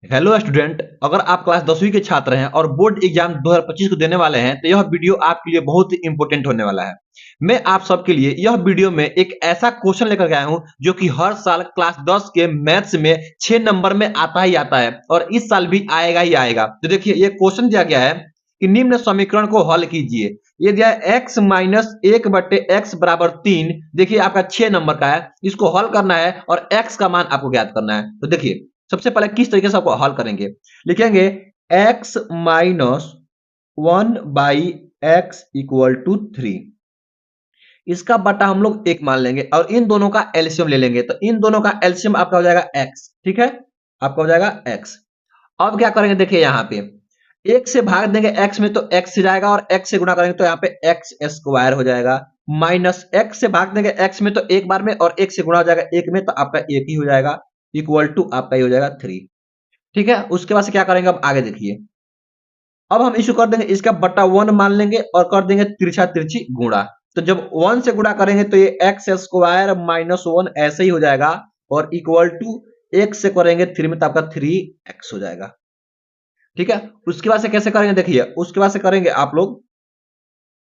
Hello student, अगर आप class 10वीं के छात्र हैं और बोर्ड एग्जाम 2025 को देने वाले हैं तो यह वीडियो आपके लिए बहुत ही इंपॉर्टेंट होने वाला है। मैं आप सबके लिए यह वीडियो में एक ऐसा क्वेश्चन लेकर के आया हूं जो कि हर साल क्लास 10 के मैथ्स में 6 नंबर में आता ही आता है और इस साल भी आएगा ही आएगा। तो देखिए, ये क्वेश्चन दिया गया है कि निम्न समीकरण को हल कीजिए। ये दिया है x माइनस एक बटे एक्स बराबर 3। देखिए, आपका 6 नंबर का है, इसको हल करना है और x का मान आपको ज्ञात करना है। तो देखिए, सबसे पहले किस तरीके से आपको हल करेंगे। लिखेंगे x माइनस 1/x = 3। इसका बटा हम लोग एक मान लेंगे और इन दोनों का एलसीएम ले लेंगे। तो इन दोनों का एलसीएम आपका हो जाएगा x। ठीक है, आपका हो जाएगा x। अब क्या करेंगे, देखिए यहाँ पे एक से भाग देंगे x में तो x से जाएगा और x से गुणा करेंगे तो यहाँ पे x स्क्वायर हो जाएगा। माइनस x से भाग देंगे x में तो एक बार में और एक से गुणा हो जाएगा एक में, तो आपका एक ही हो जाएगा। इक्वल टू आपका ये हो जाएगा 3। ठीक है, उसके बाद से क्या करेंगे, अब आगे देखिए। अब हम इशू कर देंगे, इसका बटा 1 मान लेंगे और कर देंगे तिरछा तिरछी गुणा। तो जब 1 से गुणा करेंगे तो ये एक्स स्क्वायर माइनस 1 ऐसे ही हो जाएगा और इक्वल टू एक से करेंगे 3 में तो आपका 3x हो जाएगा। ठीक है, उसके बाद से कैसे करेंगे, देखिए उसके बाद से करेंगे आप लोग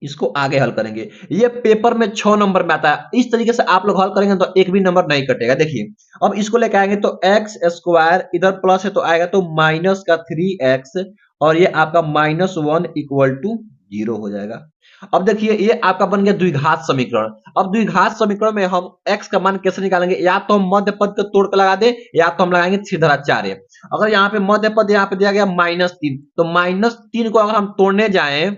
इसको आगे हल करेंगे। ये पेपर में 6 नंबर में आता है। इस तरीके से आप लोग हल करेंगे तो एक भी नंबर नहीं कटेगा। देखिए, अब इसको लेके आएंगे तो एक्स स्क्वायर इधर प्लस है तो आएगा तो माइनस का 3x और ये आपका -1 इक्वल टू 0 हो जाएगा। अब देखिए, ये आपका बन गया द्विघात समीकरण। अब द्विघात समीकरण में हम x का मान कैसे निकालेंगे, या तो हम मध्य पद को तोड़ के लगा दे या तो हम लगाएंगे सीधाचार्य। अगर यहाँ पे मध्य पद यहाँ पे दिया गया -3, तो -3 को अगर हम तोड़ने जाएं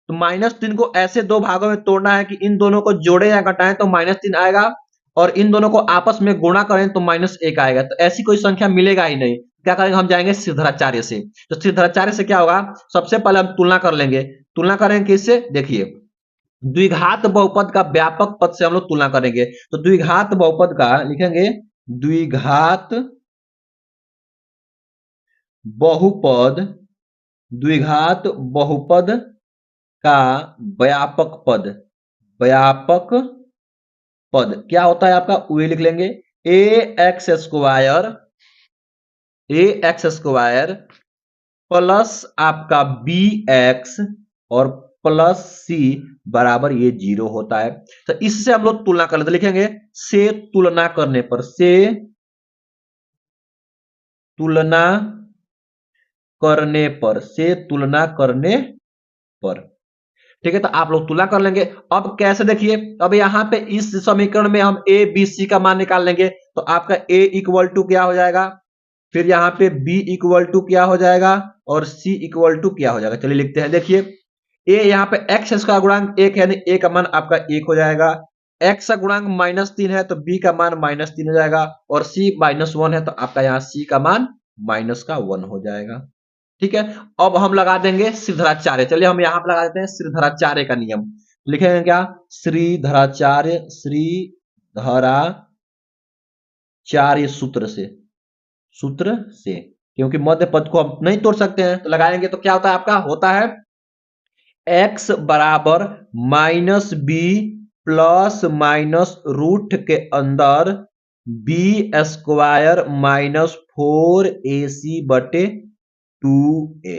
तो -3 को ऐसे दो भागों में तोड़ना है कि इन दोनों को जोड़े या घटाएं तो -3 आएगा और इन दोनों को आपस में गुणा करें तो -1 आएगा। तो ऐसी कोई संख्या मिलेगा ही नहीं। क्या करेंगे, हम जाएंगे सीधाचार्य से। तो सीधाचार्य से क्या होगा, सबसे पहले हम तुलना कर लेंगे। तुलना करेंगे किससे, देखिए द्विघात बहुपद का व्यापक पद से हम लोग तुलना करेंगे। तो द्विघात बहुपद का लिखेंगे द्विघात बहुपद, द्विघात बहुपद का व्यापक पद, व्यापक पद क्या होता है आपका, वे लिख लेंगे ए एक्स स्क्वायर, ए एक्स स्क्वायर प्लस आपका बी एक्स और प्लस सी बराबर ये 0 होता है। तो इससे हम लोग तुलना कर लेते, लिखेंगे से तुलना करने पर, से तुलना करने पर, से तुलना करने पर। ठीक है, तो आप लोग तुलना कर लेंगे। अब कैसे, देखिए अब यहाँ पे इस समीकरण में हम ए बी सी का मान निकाल लेंगे। तो आपका ए इक्वल टू क्या हो जाएगा, फिर यहाँ पे बी इक्वल टू क्या हो जाएगा और सी इक्वल टू क्या हो जाएगा। चलिए लिखते हैं, देखिए ए यहाँ पे एक्स का गुणांक 1 है, यानी ए का मान आपका 1 हो जाएगा। एक्स का गुणांक -3 है तो बी का मान -3 हो जाएगा और सी -1 है तो आपका यहाँ सी का मान -1 हो जाएगा। ठीक है, अब हम लगा देंगे श्रीधराचार्य। चलिए हम यहां पर लगा देते हैं श्रीधराचार्य का नियम। लिखेंगे क्या, श्रीधराचार्य, श्रीधराचार्य सूत्र से, सूत्र से, क्योंकि मध्य पद को हम नहीं तोड़ सकते हैं तो लगाएंगे तो क्या होता है, आपका होता है x बराबर -b प्लस माइनस रूट के अंदर बी स्क्वायर -4ac बटे 2a।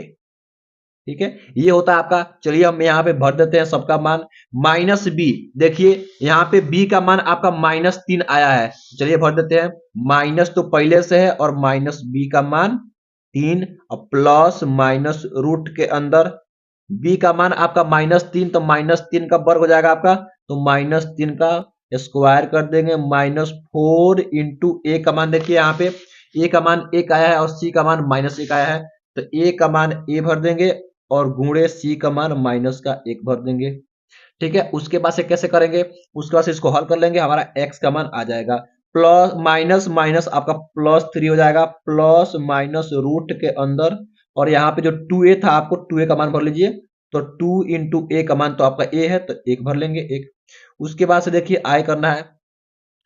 ठीक है, ये होता है आपका। चलिए हम यहाँ पे भर देते हैं सबका मान। -b, देखिए यहाँ पे b का मान आपका -3 आया है। चलिए भर देते हैं, माइनस तो पहले से है और -b का मान 3 और प्लस माइनस रूट के अंदर b का मान आपका -3, तो -3 का वर्ग हो जाएगा आपका, तो -3 का स्क्वायर कर देंगे। -4 इंटू a का मान, देखिए यहाँ पे a का मान 1 आया है और c का मान -1 आया है, तो a का मान a भर देंगे और गुणे सी का मान -1 भर देंगे। ठीक है, उसके बाद से कैसे करेंगे, उसके बाद से इसको हल कर लेंगे, हमारा x का मान आ जाएगा प्लस माइनस माइनस आपका +3 हो जाएगा, प्लस माइनस रूट के अंदर और यहाँ पे जो 2a था आपको 2a का मान भर लीजिए। तो 2 इंटू ए का मान तो आपका a है तो 1 भर लेंगे 1। उसके बाद से देखिए आई करना है,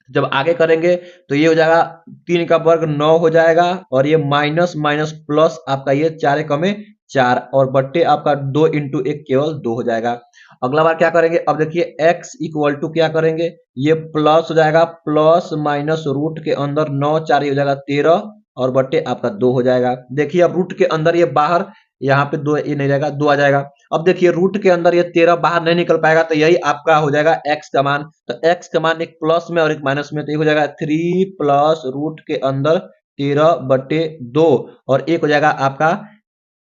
जब आगे करेंगे तो ये हो जाएगा 3 का वर्ग 9 हो जाएगा और ये माइनस माइनस प्लस आपका ये 4 एकमे 4 और बट्टे आपका 2 इंटू 1 केवल 2 हो जाएगा। अगला बार क्या करेंगे, अब देखिए x इक्वल टू क्या करेंगे, ये प्लस हो जाएगा, प्लस माइनस रूट के अंदर 9 4 हो जाएगा 13 और बट्टे आपका 2 हो जाएगा। देखिए अब रूट के अंदर ये बाहर, यहाँ पे 2 ये नहीं रहेगा, 2 आ जाएगा। अब देखिए रूट के अंदर ये 13 बाहर नहीं निकल पाएगा, तो यही आपका हो जाएगा x का मान। तो x का मान एक प्लस में और एक माइनस में, तो ये हो जाएगा 3 प्लस रूट के अंदर 13/2 और एक हो जाएगा आपका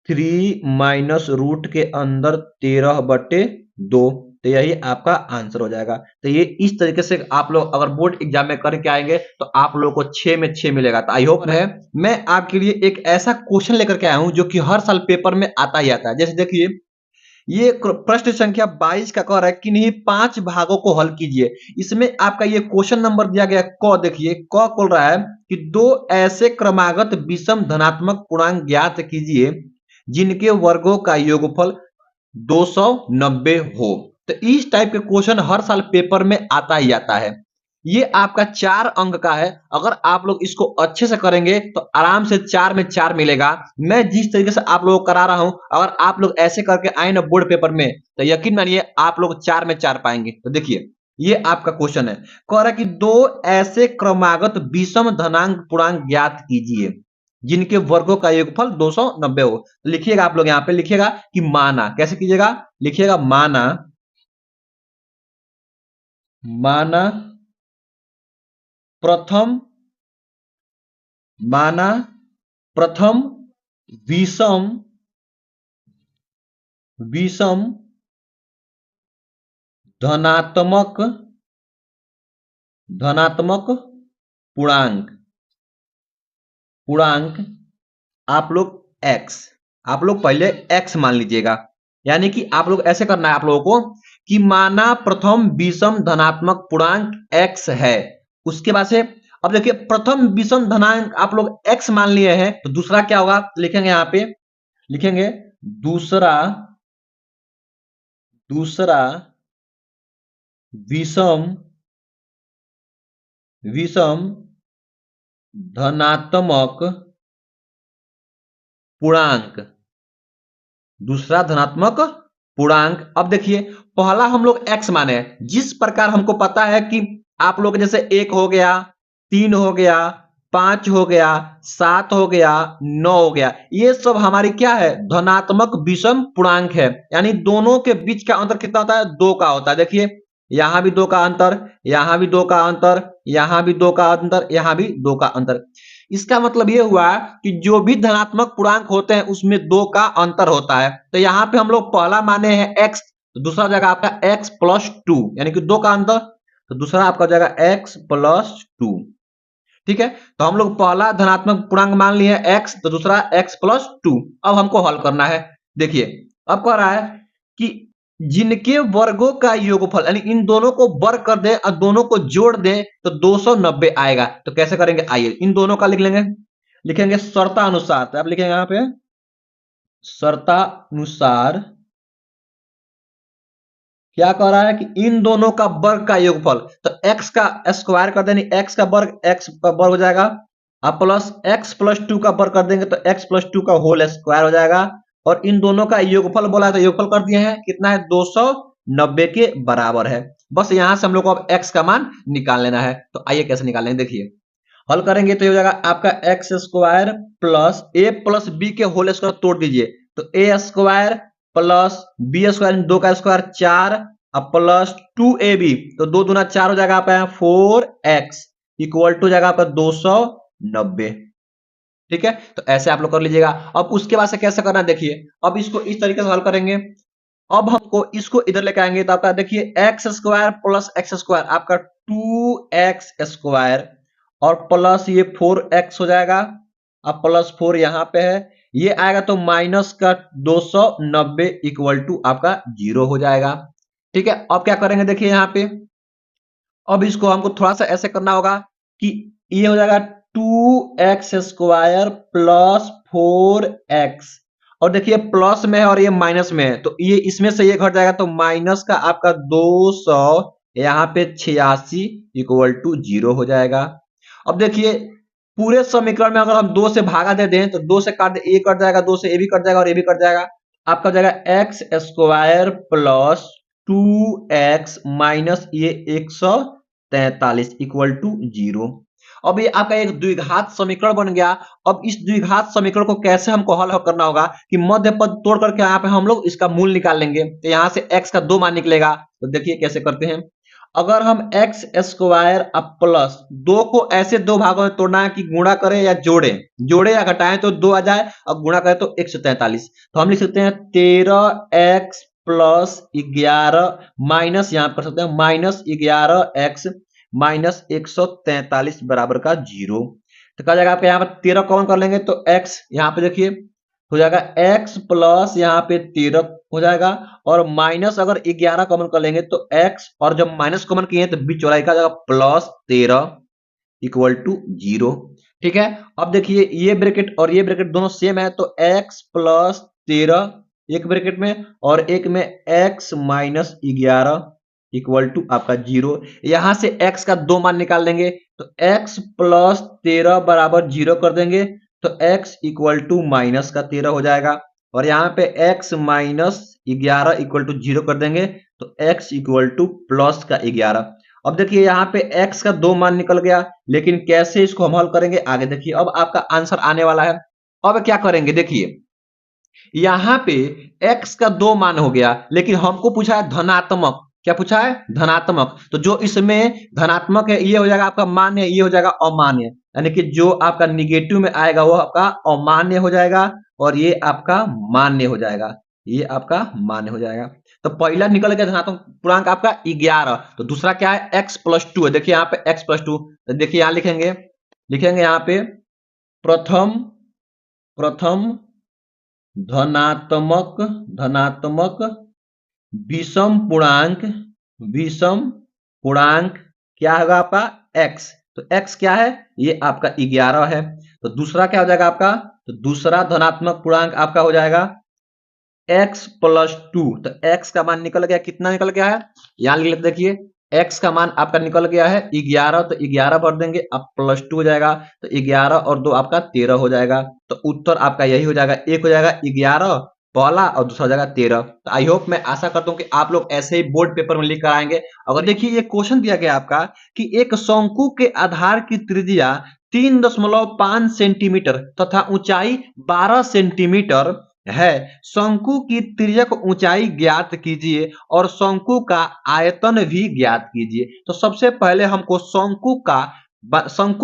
3 माइनस रूट के अंदर 13/2। तो यही आपका आंसर हो जाएगा। तो ये इस तरीके से आप लोग अगर बोर्ड एग्जाम में करके आएंगे तो आप लोगों को 6 में 6 मिलेगा। तो आई होप है मैं आपके लिए एक ऐसा क्वेश्चन लेकर के आया हूं जो कि हर साल पेपर में आता ही आता है। जैसे देखिए ये प्रश्न संख्या 22 का कह रहा है कि नहीं 5 भागों को हल कीजिए। इसमें आपका ये क्वेश्चन नंबर दिया गया क, देखिए क बोल रहा है कि दो ऐसे क्रमागत विषम धनात्मक पूर्णांक ज्ञात कीजिए जिनके वर्गों का योगफल 290 हो। तो इस टाइप के क्वेश्चन हर साल पेपर में आता ही आता है। ये आपका 4 अंक का है। अगर आप लोग इसको अच्छे से करेंगे तो आराम से 4 में 4 मिलेगा। मैं जिस तरीके से आप लोगों को करा रहा हूं, अगर आप लोग ऐसे करके आए ना बोर्ड पेपर में, तो यकीन मानिए आप लोग 4 में 4 पाएंगे। तो देखिए ये आपका क्वेश्चन है, कह रहा है कि दो ऐसे क्रमागत विषम धनांक पूर्णांक ज्ञात कीजिए जिनके वर्गों का योगफल 290 हो। तो लिखिएगा आप लोग, यहां पे लिखिएगा कि माना, कैसे कीजिएगा, लिखिएगा माना, माना प्रथम, माना प्रथम विषम, विषम धनात्मक, धनात्मक पूर्णांक, पूर्णांक आप लोग x, आप लोग पहले x मान लीजिएगा। यानी कि आप लोग ऐसे करना है आप लोगों को कि माना प्रथम विषम धनात्मक पूर्णांक x है। उसके बाद से अब देखिए प्रथम विषम धनांक आप लोग x मान लिए हैं, तो दूसरा क्या होगा लिखेंगे, यहां पे लिखेंगे दूसरा, दूसरा विषम, विषम धनात्मक पूर्णांक, दूसरा धनात्मक पूर्णांक। अब देखिए पहला हम लोग x माने हैं, जिस प्रकार हमको पता है कि आप लोग जैसे 1 हो गया, 3 हो गया, 5 हो गया, 7 हो गया, 9 हो गया, ये सब हमारी क्या है, धनात्मक विषम पूर्णांक है। यानी दोनों के बीच का अंतर कितना होता है, 2 का होता है। देखिए यहां भी 2 का अंतर, यहां भी 2 का अंतर, यहां भी 2 का अंतर, यहां भी 2 का अंतर। इसका मतलब ये हुआ कि जो भी धनात्मक पूर्णांक होते हैं उसमें 2 का अंतर होता है। तो यहाँ पे हम लोग पहला माने हैं x, तो दूसरा हो जाएगा आपका x प्लस 2, यानी कि 2 का अंतर, तो दूसरा आपका हो जाएगा x प्लस 2। ठीक है, तो हम लोग पहला धनात्मक पूर्णांक मान लिए x, तो दूसरा x प्लस 2। अब हमको हल करना है। देखिए अब कह रहा है कि जिनके वर्गों का योगफल, यानी इन दोनों को वर्ग कर दे और दोनों को जोड़ दे तो 290 आएगा। तो कैसे करेंगे, आइए इन दोनों का लिख लेंगे, लिखेंगे शर्तानुसार। तो आप लिखेंगे यहां पे शर्तानुसार, क्या कह रहा है कि इन दोनों का वर्ग का योगफल, तो x का स्क्वायर कर देंगे, x का वर्ग x का वर्ग हो जाएगा, अब प्लस x प्लस 2 का वर्ग कर देंगे तो x प्लस 2 का होल स्क्वायर हो जाएगा। और इन दोनों का योगफल बोला है तो योगफल कर दिए हैं, कितना है, 290 के बराबर है। बस यहां से हम लोग को अब x का मान निकाल लेना है। तो आइए कैसे निकालेंगे, देखिए हल करेंगे तो ये हो जाएगा आपका एक्स स्क्वायर प्लस ए प्लस बी के होल स्क्वायर तोड़ दीजिए, तो ए स्क्वायर प्लस बी स्क्वायर, 2 का स्क्वायर 4, अब प्लस 2ab, तो 2 दूना 4 हो जाएगा आपका 4x इक्वल टू जाएगा आपका 290। ठीक है, तो ऐसे आप लोग कर लीजिएगा। अब उसके बाद से कैसे करना है, देखिए अब इसको इस तरीके से हल करेंगे। अब हमको इसको इधर लेके आएंगे तो आपका देखिए x square plus x square आपका 2x स्क्वायर और प्लस ये 4x हो जाएगा, अब प्लस 4 यहां पे है, ये आएगा तो माइनस का 290 इक्वल टू आपका 0 हो जाएगा। ठीक है, अब क्या करेंगे, देखिए यहां पे अब इसको हमको थोड़ा सा ऐसे करना होगा कि ये हो जाएगा 2x स्क्वायर प्लस 4x, और देखिए प्लस में है और ये माइनस में है, तो ये इसमें से ये घट जाएगा, तो माइनस का आपका 200 यहाँ पे 86 इक्वल टू 0 हो जाएगा। अब देखिए पूरे समीकरण में अगर हम 2 से भागा दे दें तो 2 से काट दे, ए कट जाएगा, 2 से ए भी कट जाएगा और ए भी कट जाएगा, आपका हो जाएगा x square plus 2x minus ये 143 इक्वल टू 0। अब ये आपका एक द्विघात समीकरण बन गया। अब इस द्विघात समीकरण को कैसे हमको हल करना होगा कि मध्य पद तोड़ करके यहाँ पे हम लोग इसका मूल निकाल लेंगे। तो यहाँ से x का 2 मान निकलेगा। तो देखिए कैसे करते हैं। अगर हम एक्स स्क्वायर प्लस 2 को ऐसे दो भागों में तोड़ना है कि गुणा करें या जोड़े, जोड़े या घटाएं तो 2 आ जाए और गुणा करें तो 143। तो हम लिख सकते हैं 13x प्लस 11 माइनस, यहाँ पर सकते हैं माइनस 11x माइनस 143 बराबर का 0। तो कहा जाएगा आपका यहाँ पर 13 कॉमन कर लेंगे तो x यहाँ पे देखिए हो जाएगा x प्लस यहाँ पे 13 हो जाएगा और माइनस अगर 11 कॉमन कर लेंगे तो x और जब माइनस कॉमन किए तो बीच वाला का जाएगा प्लस 13 इक्वल टू 0। ठीक है, अब देखिए ये ब्रैकेट और ये ब्रैकेट दोनों सेम है तो x प्लस 13 एक ब्रैकेट में और एक में x माइनस 11 इक्वल टू आपका 0। यहां से x का 2 मान निकाल देंगे तो x प्लस 13 बराबर 0 कर देंगे तो x इक्वल टू माइनस का 13 हो जाएगा और यहाँ पे x माइनस 11 इक्वल टू 0 कर देंगे तो x इक्वल टू प्लस का 11। अब देखिए यहाँ पे x का 2 मान निकल गया, लेकिन कैसे इसको हम हल करेंगे आगे देखिए। अब आपका आंसर आने वाला है। अब क्या करेंगे देखिए, यहाँ पे x का 2 मान हो गया लेकिन हमको पूछा है धनात्मक। क्या पूछा है? धनात्मक। तो जो इसमें धनात्मक है ये हो जाएगा आपका मान्य, ये हो जाएगा अमान्य, यानी कि जो आपका निगेटिव में आएगा वो आपका अमान्य हो जाएगा और ये आपका मान्य हो जाएगा, ये आपका मान्य हो जाएगा। तो पहला निकल गया धनात्मक पूर्णांक आपका 11। तो दूसरा क्या है? x प्लस 2 है। देखिए यहाँ पे x प्लस 2, तो देखिए यहाँ लिखेंगे, लिखेंगे यहाँ पे प्रथम प्रथम धनात्मक धनात्मक विषम पूर्णांक, विषम पूर्णांक क्या होगा आपका? x। तो x क्या है? ये आपका 11 है। तो दूसरा क्या हो जाएगा आपका? तो दूसरा धनात्मक पूर्णांक आपका हो जाएगा x प्लस 2। तो x का मान निकल गया, कितना निकल गया है? यहां लिख लेते देखिए, x का मान आपका निकल गया है 11। तो 11 भर देंगे अब प्लस 2 हो जाएगा तो 11 और 2 आपका 13 हो जाएगा। तो उत्तर आपका यही हो जाएगा, एक हो जाएगा 11 पहला और दूसरा हो जाएगा 13। तो आई होप, मैं आशा करता हूं कि आप लोग ऐसे ही बोर्ड पेपर में लिख कर आएंगे। अगर देखिए ये क्वेश्चन दिया गया आपका कि एक शंकु के आधार की त्रिज्या 3.5 सेंटीमीटर तथा ऊंचाई 12 सेंटीमीटर है, शंकु की तिर्यक ऊंचाई ज्ञात कीजिए और शंकु का आयतन भी ज्ञात कीजिए। तो सबसे पहले हमको शंकु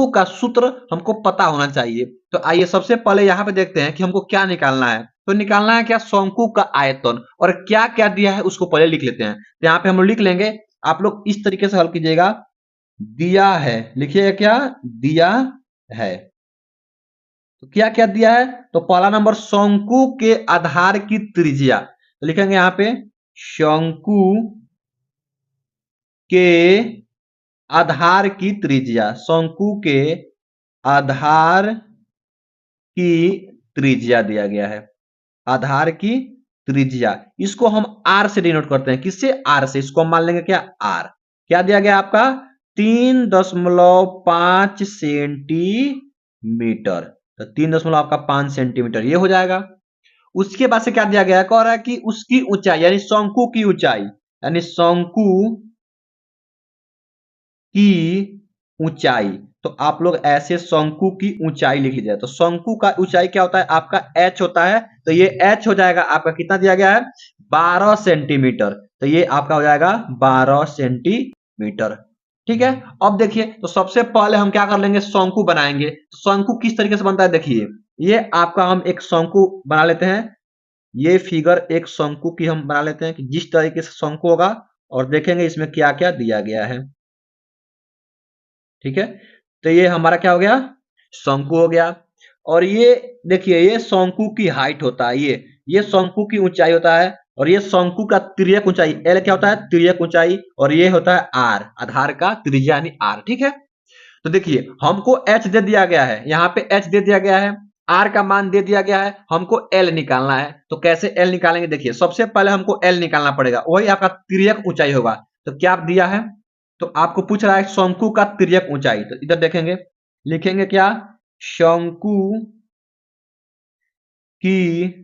का सूत्र हमको पता होना चाहिए। तो आइए सबसे पहले यहाँ पे देखते हैं कि हमको क्या निकालना है। तो निकालना है क्या? शंकु का आयतन। और क्या क्या दिया है उसको पहले लिख लेते हैं। तो यहाँ पे हम लोग लिख लेंगे, आप लोग इस तरीके से हल कीजिएगा। दिया है, लिखिएगा क्या? दिया है। तो क्या क्या दिया है? तो पहला नंबर शंकु के आधार की त्रिज्या, तो लिखेंगे यहां पे शंकु के आधार की त्रिज्या, शंकु के आधार की त्रिज्या दिया गया है, आधार की त्रिज्या। इसको हम आर से डिनोट करते हैं। किससे? आर से। इसको हम मान लेंगे क्या? आर। क्या दिया गया आपका? 3.5 सेंटीमीटर। तो 3.5 सेंटीमीटर ये हो जाएगा। उसके बाद से क्या दिया गया है? कह रहा है कि उसकी ऊंचाई यानी शंकु की ऊंचाई, यानी शंकु की ऊंचाई। तो आप लोग ऐसे शंकु की ऊंचाई लिख लीजिए। तो शंकु का ऊंचाई क्या होता है? आपका h होता है। तो ये h हो जाएगा आपका, कितना दिया गया है? 12 सेंटीमीटर। तो ये आपका हो जाएगा 12 सेंटीमीटर। ठीक है, अब देखिए, तो सबसे पहले हम क्या कर लेंगे? शंकु बनाएंगे। तो शंकु किस तरीके से बनता है देखिए, ये आपका हम एक शंकु बना लेते हैं। ये फिगर एक शंकु की हम बना लेते हैं कि जिस तरीके से शंकु होगा, और देखेंगे इसमें क्या क्या दिया गया है। ठीक है, तो ये हमारा क्या हो गया? शंकु हो गया। और ये देखिए, ये शंकु की हाइट होता है, ये शंकु की ऊंचाई होता है। और ये शंकु का तिर्यक ऊंचाई, एल क्या होता है? तिर्यक ऊंचाई। और ये होता है आर, आधार का त्रिज्या यानी आर। ठीक है, तो देखिए हमको एच दे दिया गया है, यहाँ पे एच दे दिया गया है, आर का मान दे दिया गया है, हमको एल निकालना है। तो कैसे एल निकालेंगे? देखिए सबसे पहले हमको एल निकालना पड़ेगा, वही आपका तिर्यक ऊंचाई होगा। तो क्या दिया है? तो आपको पूछ रहा है शंकु का तिर्यक ऊंचाई। तो इधर देखेंगे, लिखेंगे क्या? शंकु की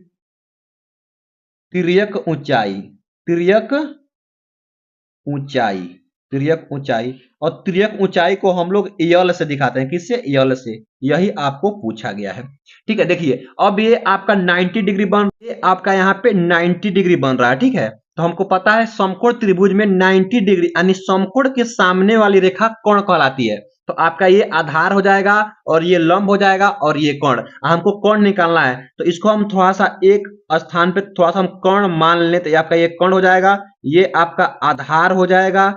तिर्यक ऊंचाई, तिर्यक ऊंचाई। तिर्यक ऊंचाई, और तिर्यक ऊंचाई को हम लोग यल से दिखाते हैं, किससे? यल से। यही आपको पूछा गया है। ठीक है, देखिए अब ये आपका 90 डिग्री बन, ये आपका यहाँ पे 90 डिग्री बन रहा है। ठीक है, तो हमको पता है समकोण त्रिभुज में 90 डिग्री यानी समकोण के सामने वाली रेखा कोण कहलाती है। तो आपका ये आधार हो जाएगा और ये लंब हो जाएगा और ये कोण। हमको कोण निकालना है तो इसको हम थोड़ा सा एक स्थान पे थोड़ा सा हम कोण मान लें तो आपका ये कोण हो जाएगा, ये आपका आधार हो जाएगा।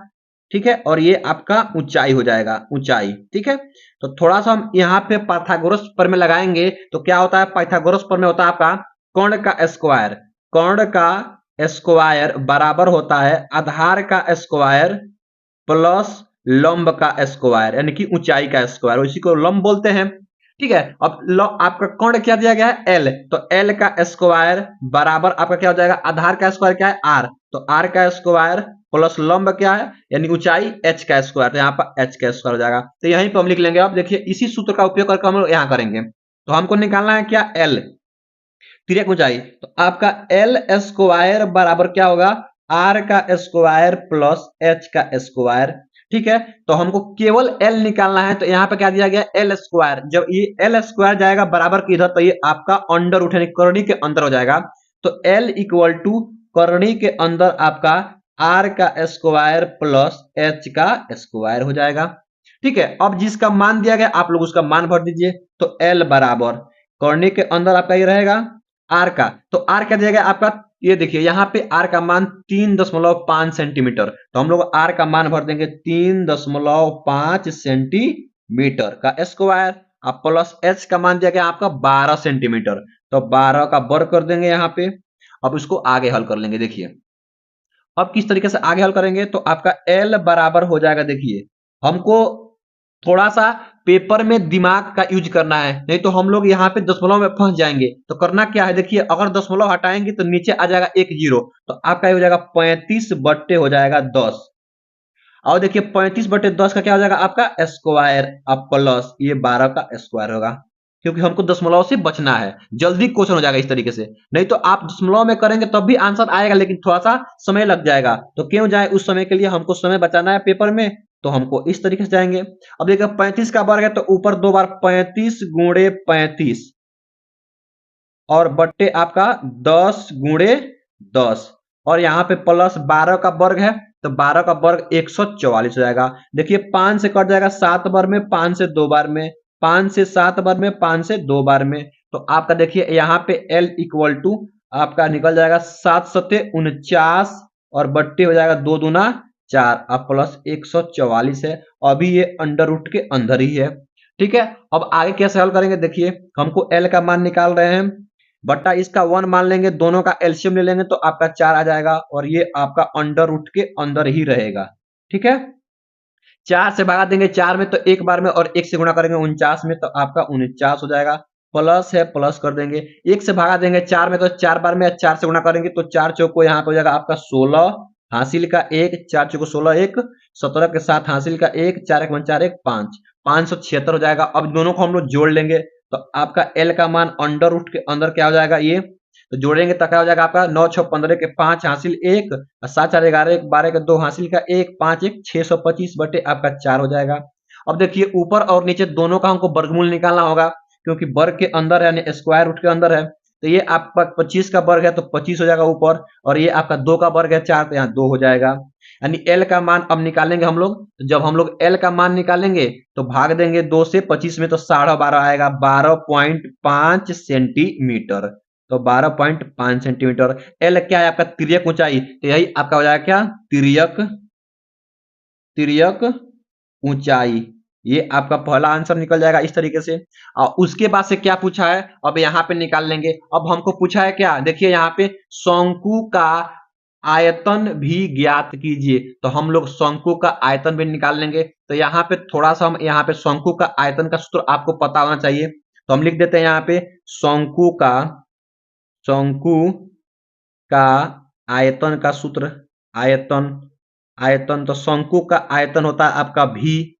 ठीक है, और ये आपका ऊंचाई हो जाएगा, ऊंचाई। ठीक है, तो थोड़ा सा हम यहाँ पे पाइथागोरस प्रमेय लगाएंगे तो क्या होता है? पाइथागोरस प्रमेय होता है आपका कोण का स्क्वायर, कोण का स्क्वायर बराबर होता है आधार का स्क्वायर प्लस लंब का स्क्वायर यानी कि ऊंचाई का स्क्वायर, इसी को लंब बोलते हैं। ठीक है, अब आपका कोण क्या दिया गया है? एल, तो एल का स्क्वायर बराबर आपका क्या हो जाएगा? आधार का स्क्वायर क्या है? आर, तो आर का स्क्वायर प्लस लंब क्या है यानी ऊंचाई एच का स्क्वायर, तो यहाँ पर एच का स्क्वायर हो जाएगा। तो यहीं पर हम लिख लेंगे। अब देखिए इसी सूत्र का उपयोग करके हम लोग यहाँ करेंगे। तो हमको निकालना है क्या? एल, तिर्यक ऊंचाई। तो आपका एल स्क्वायर बराबर क्या होगा? आर का स्क्वायर प्लस एच का स्क्वायर। ठीक है, तो हमको केवल एल निकालना है तो यहाँ पे क्या दिया गया? L square. जब ये एल स्क्वायर जाएगा बराबर की इधर तो ये आपका अंडर उठे करनी के अंदर हो जाएगा। तो एल इक्वल टू करनी के अंदर आपका आर का स्क्वायर प्लस एच का स्क्वायर हो जाएगा। ठीक है, अब जिसका मान दिया गया आप लोग उसका मान भर दीजिए। तो एल बराबर करनी के अंदर आपका ये रहेगा आर का, तो आर क्या दिया गया आपका? ये देखिए यहाँ पे आर का मान 3.5 सेंटीमीटर, तो हम लोग आर का मान भर देंगे 3.5 सेंटीमीटर का स्क्वायर। अब प्लस एच का मान दिया गया आपका 12 सेंटीमीटर, तो 12 का वर्ग कर देंगे यहाँ पे। अब इसको आगे हल कर लेंगे। देखिए अब किस तरीके से आगे हल करेंगे तो आपका एल बराबर हो जाएगा, देखिए हमको थोड़ा सा पेपर में दिमाग का यूज करना है, नहीं तो हम लोग यहाँ पे दशमलव में फंस जाएंगे। तो करना क्या है? देखिए अगर दशमलव हटाएंगे तो नीचे आ जाएगा एक जीरो, तो आपका हो जाएगा 35 बट्टे हो जाएगा 10। और देखिए 35 बटे 10 का क्या हो जाएगा? आपका स्क्वायर, अब प्लस ये 12 का स्क्वायर होगा, क्योंकि हमको दशमलव से बचना है। जल्दी क्वेश्चन हो जाएगा इस तरीके से, नहीं तो आप दशमलव में करेंगे तब भी आंसर आएगा लेकिन थोड़ा सा समय लग जाएगा। तो क्यों जाए उस समय के लिए, हमको समय बचाना है पेपर में, तो हमको इस तरीके से जाएंगे। अब देखिए 35 का वर्ग है तो ऊपर 2 बार 35 गुणे 35 और बट्टे आपका 10 गुणे 10, और यहाँ पे प्लस 12 का वर्ग है तो 12 का वर्ग 144 हो जाएगा। देखिए 5 से कट जाएगा 7 बार में, 5 से 2 बार में, 5 से 7 बार में, 5 से 2 बार में, तो आपका देखिए यहाँ पे L इक्वल टू आपका निकल जाएगा 7 सत्ते 49 और बट्टे हो जाएगा 2 दूना 4 अब प्लस 144 है। अभी ये अंडर रूट के अंदर ही है। ठीक है, अब आगे कैसे हल करेंगे? देखिए हमको L का मान निकाल रहे हैं, बट्टा इसका 1 मान लेंगे, दोनों का एलसीएम ले लेंगे तो आपका 4 आ जाएगा और ये आपका अंडर रूट के अंदर ही रहेगा। ठीक है, 4 से भागा देंगे 4 में तो एक बार में, और 1 से गुणा करेंगे 49 में तो आपका 49 हो जाएगा। प्लस है प्लस कर देंगे, 1 से भागा देंगे 4 में तो 4 बार में, 4 से गुणा करेंगे तो 4 चौको यहाँ पे हो जाएगा आपका 16, हासिल का 1, 4 चौको 16, 1 17 के साथ हासिल का 1, 4 1 4 1 5, 576 हो जाएगा। अब दोनों को हम लोग जोड़ लेंगे तो आपका एल का मान अंडर रूट के अंदर क्या हो जाएगा? ये तो जोड़ेंगे तो क्या हो जाएगा आपका 9 6 15 के 5 हासिल 1, 7 4 11 1 12 के 2 हासिल का 1, 5 1 625 बटे आपका 4 हो जाएगा। अब देखिए ऊपर और नीचे दोनों का हमको वर्गमूल निकालना होगा, क्योंकि वर्ग के अंदर है यानी स्क्वायर रूट के अंदर है। तो ये आपका 25 का वर्ग है तो 25 हो जाएगा ऊपर, और ये आपका 2 का वर्ग है 4 तो यहाँ 2 हो जाएगा। यानी एल का मान अब निकालेंगे हम लोग, तो जब हम लोग एल का मान निकालेंगे तो भाग देंगे 2 से 25 में तो 12.5 आएगा, 12.5 सेंटीमीटर। तो 12.5 सेंटीमीटर। एल क्या है? आपका तिर्यक ऊंचाई, तो यही आपका हो जाएगा क्या? तिर्यक, तिर्यक ऊंचाई। ये आपका पहला आंसर निकल जाएगा इस तरीके से। और उसके बाद से क्या पूछा है अब यहाँ पे निकाल लेंगे। अब हमको पूछा है क्या? देखिए यहाँ पे शंकु का आयतन भी ज्ञात कीजिए, तो हम लोग शंकु का आयतन भी निकाल लेंगे। तो यहाँ पे थोड़ा सा हम यहाँ पे शंकु का आयतन का सूत्र आपको पता होना चाहिए, तो हम लिख देते हैं यहाँ पे शंकु का, शंकु का आयतन का सूत्र, आयतन, आयतन तो शंकु का आयतन होता है आपका भी।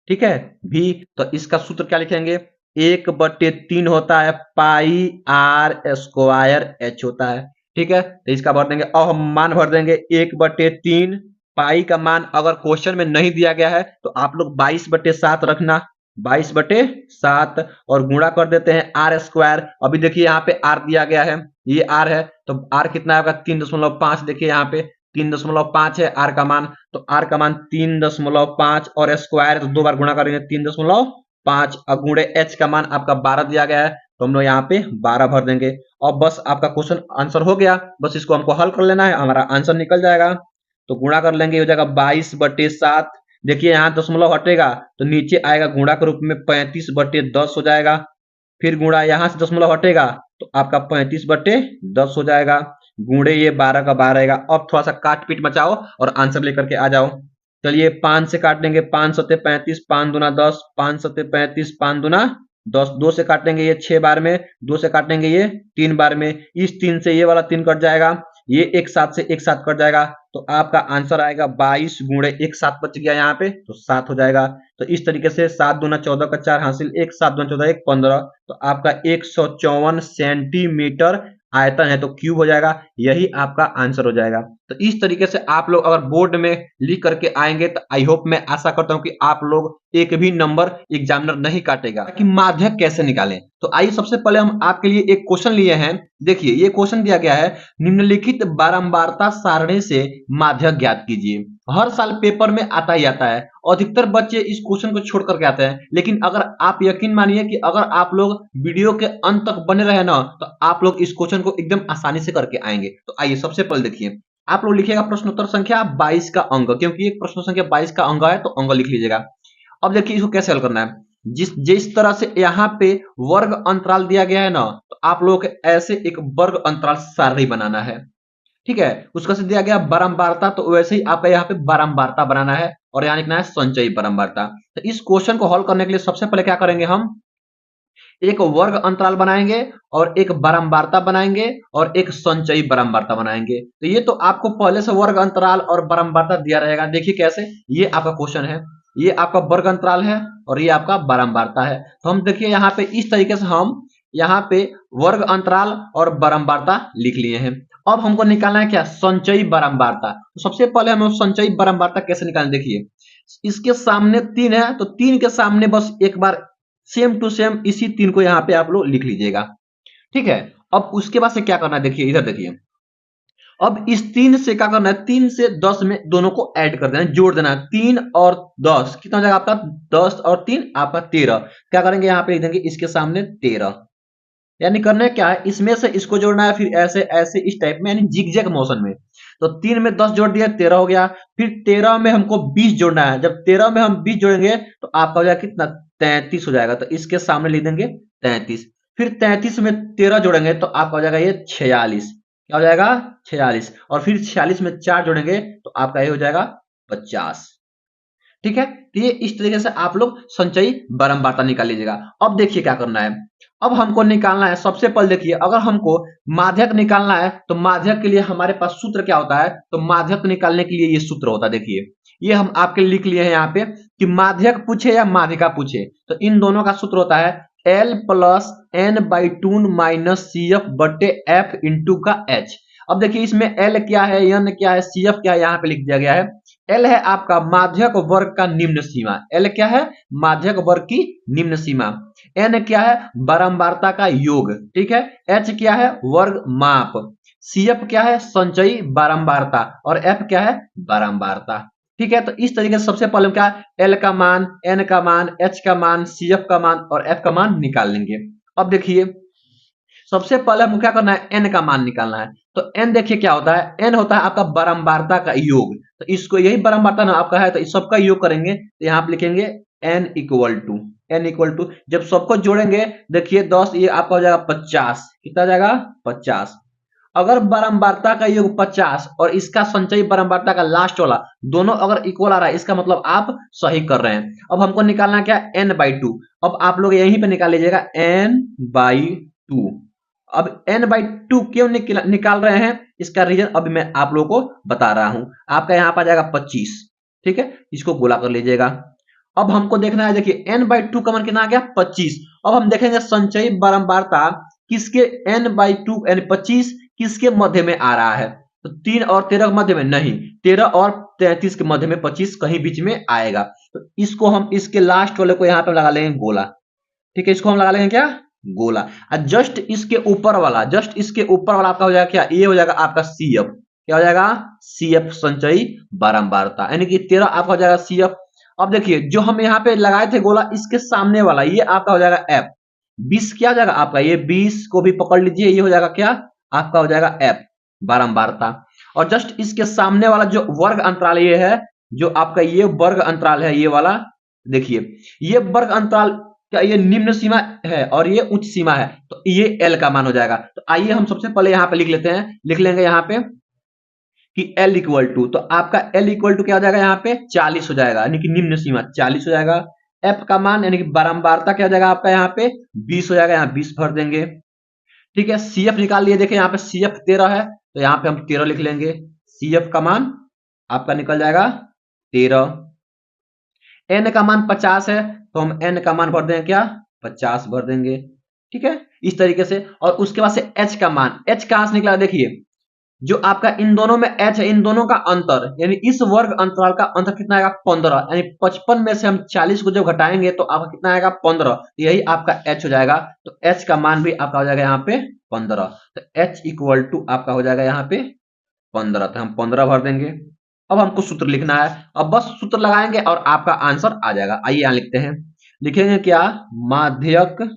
ठीक है, भी, तो इसका सूत्र क्या लिखेंगे? 1/3 होता है पाई आर स्क्वायर एच होता है। ठीक है, तो इसका भर देंगे, अब हम मान भर देंगे 1/3 पाई का मान अगर क्वेश्चन में नहीं दिया गया है तो आप लोग 22/7 रखना, 22/7 और गुणा कर देते हैं आर स्क्वायर। अभी देखिए यहाँ पे आर दिया गया है, ये आर है तो आर कितना है आपका 3.5। देखिए यहाँ पे 3.5 है आर का मान, तो आर का मान 3.5 और स्क्वायर तो 2 बार गुणा करेंगे 3.5 और गुणे एच का मान आपका 12 दिया गया है तो हम लोग यहाँ पे 12 भर देंगे। और बस आपका क्वेश्चन आंसर हो गया, बस इसको हमको हल कर लेना है, हमारा आंसर निकल जाएगा। तो गुणा कर लेंगे, हो जाएगा 22/7। देखिए यहाँ दशमलव हटेगा तो नीचे आएगा गुणा के रूप में 35/10 हो जाएगा। फिर गुणा यहाँ से दशमलव हटेगा तो आपका 35/10 हो जाएगा, गुणे ये 12 का 12 रहेगा। अब थोड़ा सा काट पीट मचाओ और आंसर लेकर के आ जाओ। चलिए 5 से काट देंगे, 5 सत्ते 35, 5 दूना 10, 5 सत्ते 35, 5 दूना 10, 2 से काटेंगे ये 6 बार में, 2 से काटेंगे ये 3 बार में, इस 3 से ये वाला 3 कट जाएगा, ये एक साथ से एक साथ कट जाएगा तो आपका आंसर आएगा 22 गुणे एक साथ बच गया यहाँ पे तो 7 हो जाएगा। तो इस तरीके से 7 दूना 14 का 4 हासिल, 1 7 दूना 14 1 15, तो आपका 154 सेंटीमीटर आयतन है तो क्यूब हो जाएगा, यही आपका आंसर हो जाएगा। तो इस तरीके से आप लोग अगर बोर्ड में लिख करके आएंगे तो आई होप, मैं आशा करता हूं कि आप लोग एक भी नंबर एग्जामिनर नहीं काटेगा कि माध्यक कैसे निकालें। तो आइए सबसे पहले हम आपके लिए एक क्वेश्चन लिए हैं। देखिए ये क्वेश्चन दिया गया है, निम्नलिखित बारंबारता सारणी से माध्यक ज्ञात कीजिए। हर साल पेपर में आता ही आता है, अधिकतर बच्चे इस क्वेश्चन को छोड़ करके आते हैं, लेकिन अगर आप यकीन मानिए कि अगर आप लोग वीडियो के अंत तक बने रहे ना तो आप लोग इस क्वेश्चन को एकदम आसानी से करके आएंगे। तो आइए सबसे पहले देखिए, आप लोग लिखिएगा प्रश्नोत्तर संख्या 22 का अंक, क्योंकि एक प्रश्न संख्या 22 का अंक है तो अंक लिख लीजिएगा। अब देखिए इसको कैसे हल करना है, जिस तरह से यहाँ पे वर्ग अंतराल दिया गया है ना, तो आप लोग ऐसे एक वर्ग अंतराल सारणी बनाना है, ठीक है। उसका से दिया गया बारंबारता, तो वैसे ही आपका यहाँ पे बारंबारता बनाना है और यहाँ लिखना है संचयी बारंबारता। तो इस क्वेश्चन को हल करने के लिए सबसे पहले क्या करेंगे, हम एक वर्ग अंतराल बनाएंगे और एक बारंबारता बनाएंगे और एक संचयी बारंबारता बनाएंगे। तो ये तो आपको पहले से वर्ग अंतराल और बारंबारता दिया रहेगा। देखिए कैसे, ये आपका क्वेश्चन है, ये आपका वर्ग अंतराल है और ये आपका बारंबारता है। तो हम देखिए यहाँ पे इस तरीके से हम यहाँ पे वर्ग अंतराल और बारंबारता लिख लिए हैं। अब हमको निकालना है क्या, संचयी बारंबारता। तो सबसे पहले हम संचयी बारंबारता कैसे निकालें, देखिए इसके सामने 3 है तो 3 के सामने बस एक बार सेम टू सेम इसी 3 को यहाँ पे आप लोग लिख लीजिएगा, ठीक है। अब उसके बाद से क्या करना है, देखिए इधर देखिए, अब इस 3 से क्या करना है, 3 से 10 में दोनों को ऐड कर देना है, जोड़ देना है। 3 और 10 कितना हो जाएगा आपका, 10 और 3 आपका 13। क्या करेंगे यहाँ पे लिख देंगे इसके सामने 13, यानी करना है क्या है, इसमें से इसको जोड़ना है, फिर ऐसे ऐसे इस टाइप में, यानी जिगजैग मोशन में। तो 3 में 10 जोड़ दिया 13 हो गया, फिर 13 में हमको 20 जोड़ना है। जब 13 में हम 20 जोड़ेंगे तो आपका हो जाएगा कितना, 33 हो जाएगा। तो इसके सामने लिख देंगे 33, फिर 33 में 13 जोड़ेंगे तो आपका हो जाएगा ये 46। क्या हो जाएगा, 46, और फिर 46 में 4 जोड़ेंगे तो आपका ये हो जाएगा 50, ठीक है। तो ये इस तरीके से आप लोग संचयी बारंबारता निकाल लीजिएगा। अब देखिए क्या करना है, अब हमको निकालना है, सबसे पहले देखिए अगर हमको माध्यक निकालना है तो माध्यक के लिए हमारे पास सूत्र क्या होता है, तो माध्यक निकालने के लिए ये सूत्र होता है। देखिए ये हम आपके लिख लिए हैं यहाँ पे कि माध्यक पूछे या माध्यिका पूछे तो इन दोनों का सूत्र होता है L + n/2 - CF बटे F इंटू का H। अब देखिए इसमें L क्या है, N क्या है, CF क्या है, यहाँ पे लिख दिया गया है। L है आपका माध्यक वर्ग का निम्न सीमा, L क्या है, माध्यक वर्ग की निम्न सीमा। N क्या है, बारंबारता का योग, ठीक है। H क्या है, वर्ग माप। CF क्या है, संचयी बारंबारता, और F क्या है, बारंबारता, ठीक है। तो इस तरीके से सबसे पहले हम क्या, L का मान, N का मान, H का मान, CF का मान और F का मान निकाल लेंगे। अब देखिए सबसे पहले हमको क्या करना है, N का मान निकालना है। तो N देखिए क्या होता है, N होता है आपका बारंबारता का योग। तो इसको यही बारंबारता ना आपका है तो इस सबका योग करेंगे तो यहाँ पे लिखेंगे N इक्वल टू जब सबको जोड़ेंगे देखिए 10, ये आपका हो जाएगा 50। कितना हो जाएगा, 50। अगर बारंबारता का योग 50 और इसका संचयी बारंबारता का लास्ट वाला दोनों अगर इक्वल आ रहा है, इसका मतलब आप सही कर रहे हैं। अब हमको निकालना क्या, n/2। अब आप लोग यहीं पे निकाल लीजिएगा n/2। अब n/2 क्यों निकाल रहे हैं, इसका रीजन अभी मैं आप लोगों को बता रहा हूं। आपका यहाँ पर आ जाएगा 25, ठीक है, इसको गोला कर लीजिएगा। अब हमको देखना है, देखिए n/2 का मान कितना आ गया, 25। अब हम देखेंगे संचयी बारंबारता किसके, n/2 यानी 25 किसके मध्य में आ रहा है, तो 3 और 13 के मध्य में नहीं, 13 और 33 के मध्य में 25 कहीं बीच में आएगा। तो इसको हम इसके लास्ट वाले को यहाँ पे लगा लेंगे गोला। ठीक है, इसको हम लगा लेंगे क्या, गोला। और जस्ट इसके ऊपर वाला आपका हो जाएगा क्या, ये हो जाएगा आपका CF। क्या हो जाएगा, CF संचयी बारंबारता, यानी कि 13 आपका हो जाएगा CF। अब देखिए जो हम यहाँ पे लगाए थे गोला, इसके सामने वाला ये आपका हो जाएगा F। 20 क्या हो जाएगा आपका, ये 20 को भी पकड़ लीजिए, ये हो जाएगा क्या आपका हो जाएगा F बारंबारता। और जस्ट इसके सामने वाला जो वर्ग अंतराल ये है, जो आपका ये वर्ग अंतराल है, ये वाला देखिए, ये वर्ग अंतराल क्या, ये निम्न सीमा है और ये उच्च सीमा है, तो ये L का मान हो जाएगा। तो आइए हम सबसे पहले यहाँ पे लिख लेते हैं, लिख लेंगे यहाँ पे कि L इक्वल टू, तो आपका L इक्वल टू क्या हो जाएगा यहाँ पे 40 हो जाएगा, यानी कि निम्न सीमा 40 हो जाएगा। F का मान यानी कि बारंबारता क्या हो जाएगा आपका यहाँ पे 20 हो जाएगा, यहाँ 20 भर देंगे। ठीक है, CF निकाल लिए, देखें यहाँ पे CF 13 है, तो यहाँ पे हम 13 लिख लेंगे। CF का मान आपका निकल जाएगा 13। N का मान 50 है, तो हम N का मान भर देंगे क्या, 50 भर देंगे। ठीक है, इस तरीके से। और उसके बाद से H का मान, H कहां से निकला, देखिए जो आपका इन दोनों में H है, इन दोनों का अंतर, यानी इस वर्ग अंतराल का अंतर कितना आएगा 15, यानी 55 में से हम 40 को जब घटाएंगे तो आपका कितना आएगा 15, यही आपका H हो जाएगा। तो H का मान भी आपका हो जाएगा यहाँ पे 15। तो H इक्वल टू आपका हो जाएगा यहाँ पे 15, तो हम 15 भर देंगे। अब हमको सूत्र लिखना है, अब बस सूत्र लगाएंगे और आपका आंसर आ जाएगा। आइए यहां लिखते हैं, लिखेंगे क्या, माध्यक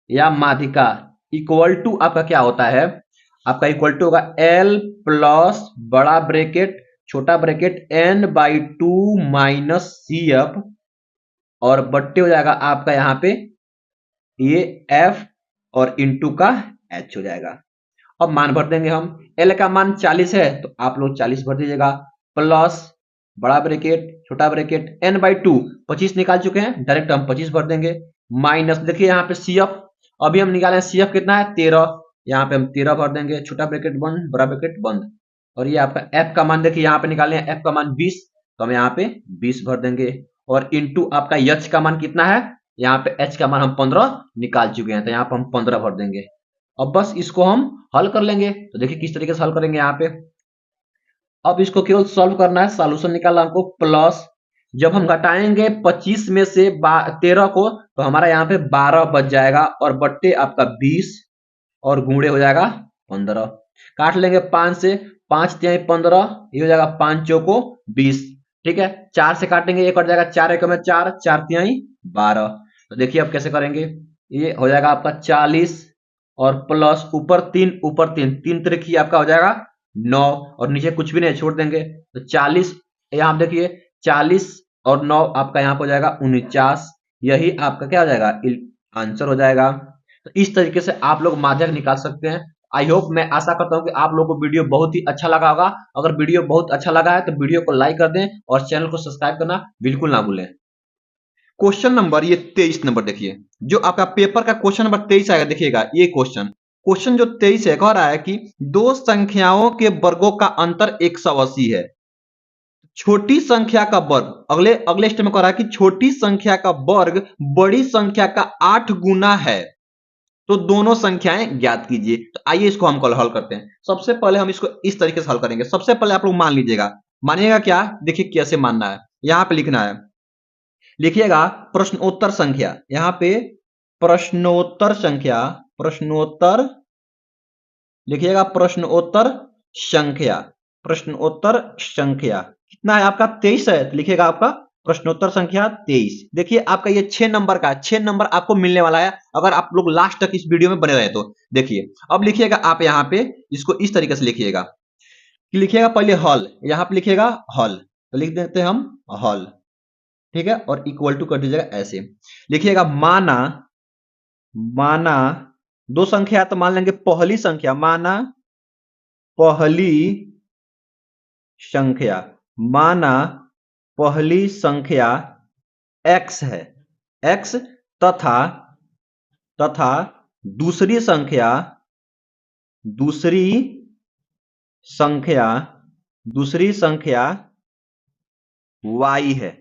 या माध्यिका इक्वल टू आपका क्या होता है, आपका इक्वल टू होगा L प्लस बड़ा ब्रैकेट छोटा ब्रैकेट N/2 माइनस CF और बट्टे हो जाएगा आपका यहाँ पे ये F और इंटू का H हो जाएगा। अब मान भर देंगे हम, L का मान 40 है तो आप लोग 40 भर दीजिएगा, प्लस बड़ा ब्रैकेट छोटा ब्रैकेट N/2 25 निकाल चुके हैं, डायरेक्ट हम 25 भर देंगे, माइनस देखिए यहाँ पे CF, अभी हम निकाले CF कितना है 13, यहाँ पे हम 13 भर देंगे, छोटा ब्रैकेट बंद बड़ा ब्रैकेट बंद। और ये आपका F का मान देखिए यहाँ पे निकाले हैं, F का मान 20, तो हम यहाँ पे 20 भर देंगे। और इंटू आपका H का मान कितना है, यहाँ पे H का मान हम 15 निकाल चुके हैं, तो यहाँ पे हम 15 भर देंगे। अब बस इसको हम हल कर लेंगे, तो देखिए किस तरीके से हल करेंगे यहाँ पे। अब इसको केवल सॉल्व करना है, सॉल्यूशन निकालना हमको, प्लस जब हम घटाएंगे 25 में से 13 को, तो हमारा यहाँ पे 12 बच जाएगा, और बट्टे आपका 20 और गुणे हो जाएगा 15। काट लेंगे 5 से, 5 तिहाई 15, ये हो जाएगा 5 चौको 20। ठीक है, 4 से काटेंगे, ये कट जाएगा 4 एक में 4, 4 तिहाई 12। तो देखिए अब कैसे करेंगे, ये हो जाएगा आपका 40 और प्लस ऊपर 3 ऊपर 3, 3 त्रिक आपका हो जाएगा 9, और नीचे कुछ भी नहीं छोड़ देंगे, तो 40 यहाँ देखिए 40 और 9 आपका यहाँ पे हो जाएगा 49, यही आपका क्या हो जाएगा आंसर हो जाएगा। तो इस तरीके से आप लोग माध्यक निकाल सकते हैं। आई होप, मैं आशा करता हूं कि आप लोगों को वीडियो बहुत ही अच्छा लगा होगा। अगर वीडियो बहुत अच्छा लगा है तो वीडियो को लाइक कर दें और चैनल को सब्सक्राइब करना बिल्कुल ना भूलें। क्वेश्चन नंबर ये 23 नंबर देखिए, जो आपका पेपर का क्वेश्चन नंबर 23 आएगा, देखिएगा ये क्वेश्चन जो 23 है, कह रहा है कि दो संख्याओं के वर्गों का अंतर 180 है। छोटी संख्या का वर्ग, अगले स्टेप में कह रहा है कि छोटी संख्या का वर्ग बड़ी संख्या का 8 गुना है, तो दोनों संख्याएं ज्ञात कीजिए। तो आइए इसको हम कल हल करते हैं। सबसे पहले हम इसको इस तरीके से हल करेंगे। सबसे पहले आप लोग मान लीजिएगा, मानिएगा क्या, देखिए कैसे मानना है, यहां पे लिखना है, लिखिएगा प्रश्नोत्तर संख्या, यहां पे प्रश्नोत्तर संख्या, प्रश्नोत्तर लिखिएगा प्रश्नोत्तर संख्या, प्रश्नोत्तर संख्या कितना है आपका 23 है, तो लिखिएगा आपका प्रश्नोत्तर संख्या 23। देखिए आपका ये 6 नंबर का, 6 नंबर आपको मिलने वाला है अगर आप लोग लास्ट तक इस वीडियो में बने रहे तो। देखिए अब लिखिएगा आप यहाँ पे इसको इस तरीके से लिखिएगा, लिखिएगा पहले हल, यहाँ पे लिखिएगा हल, तो लिख देते हैं हम हल। ठीक है, और इक्वल टू कर दीजिएगा ऐसे, लिखिएगा माना, माना दो संख्या तो मान लेंगे पहली संख्या, माना पहली संख्या, माना पहली संख्या x है, x तथा दूसरी संख्या, दूसरी संख्या y है।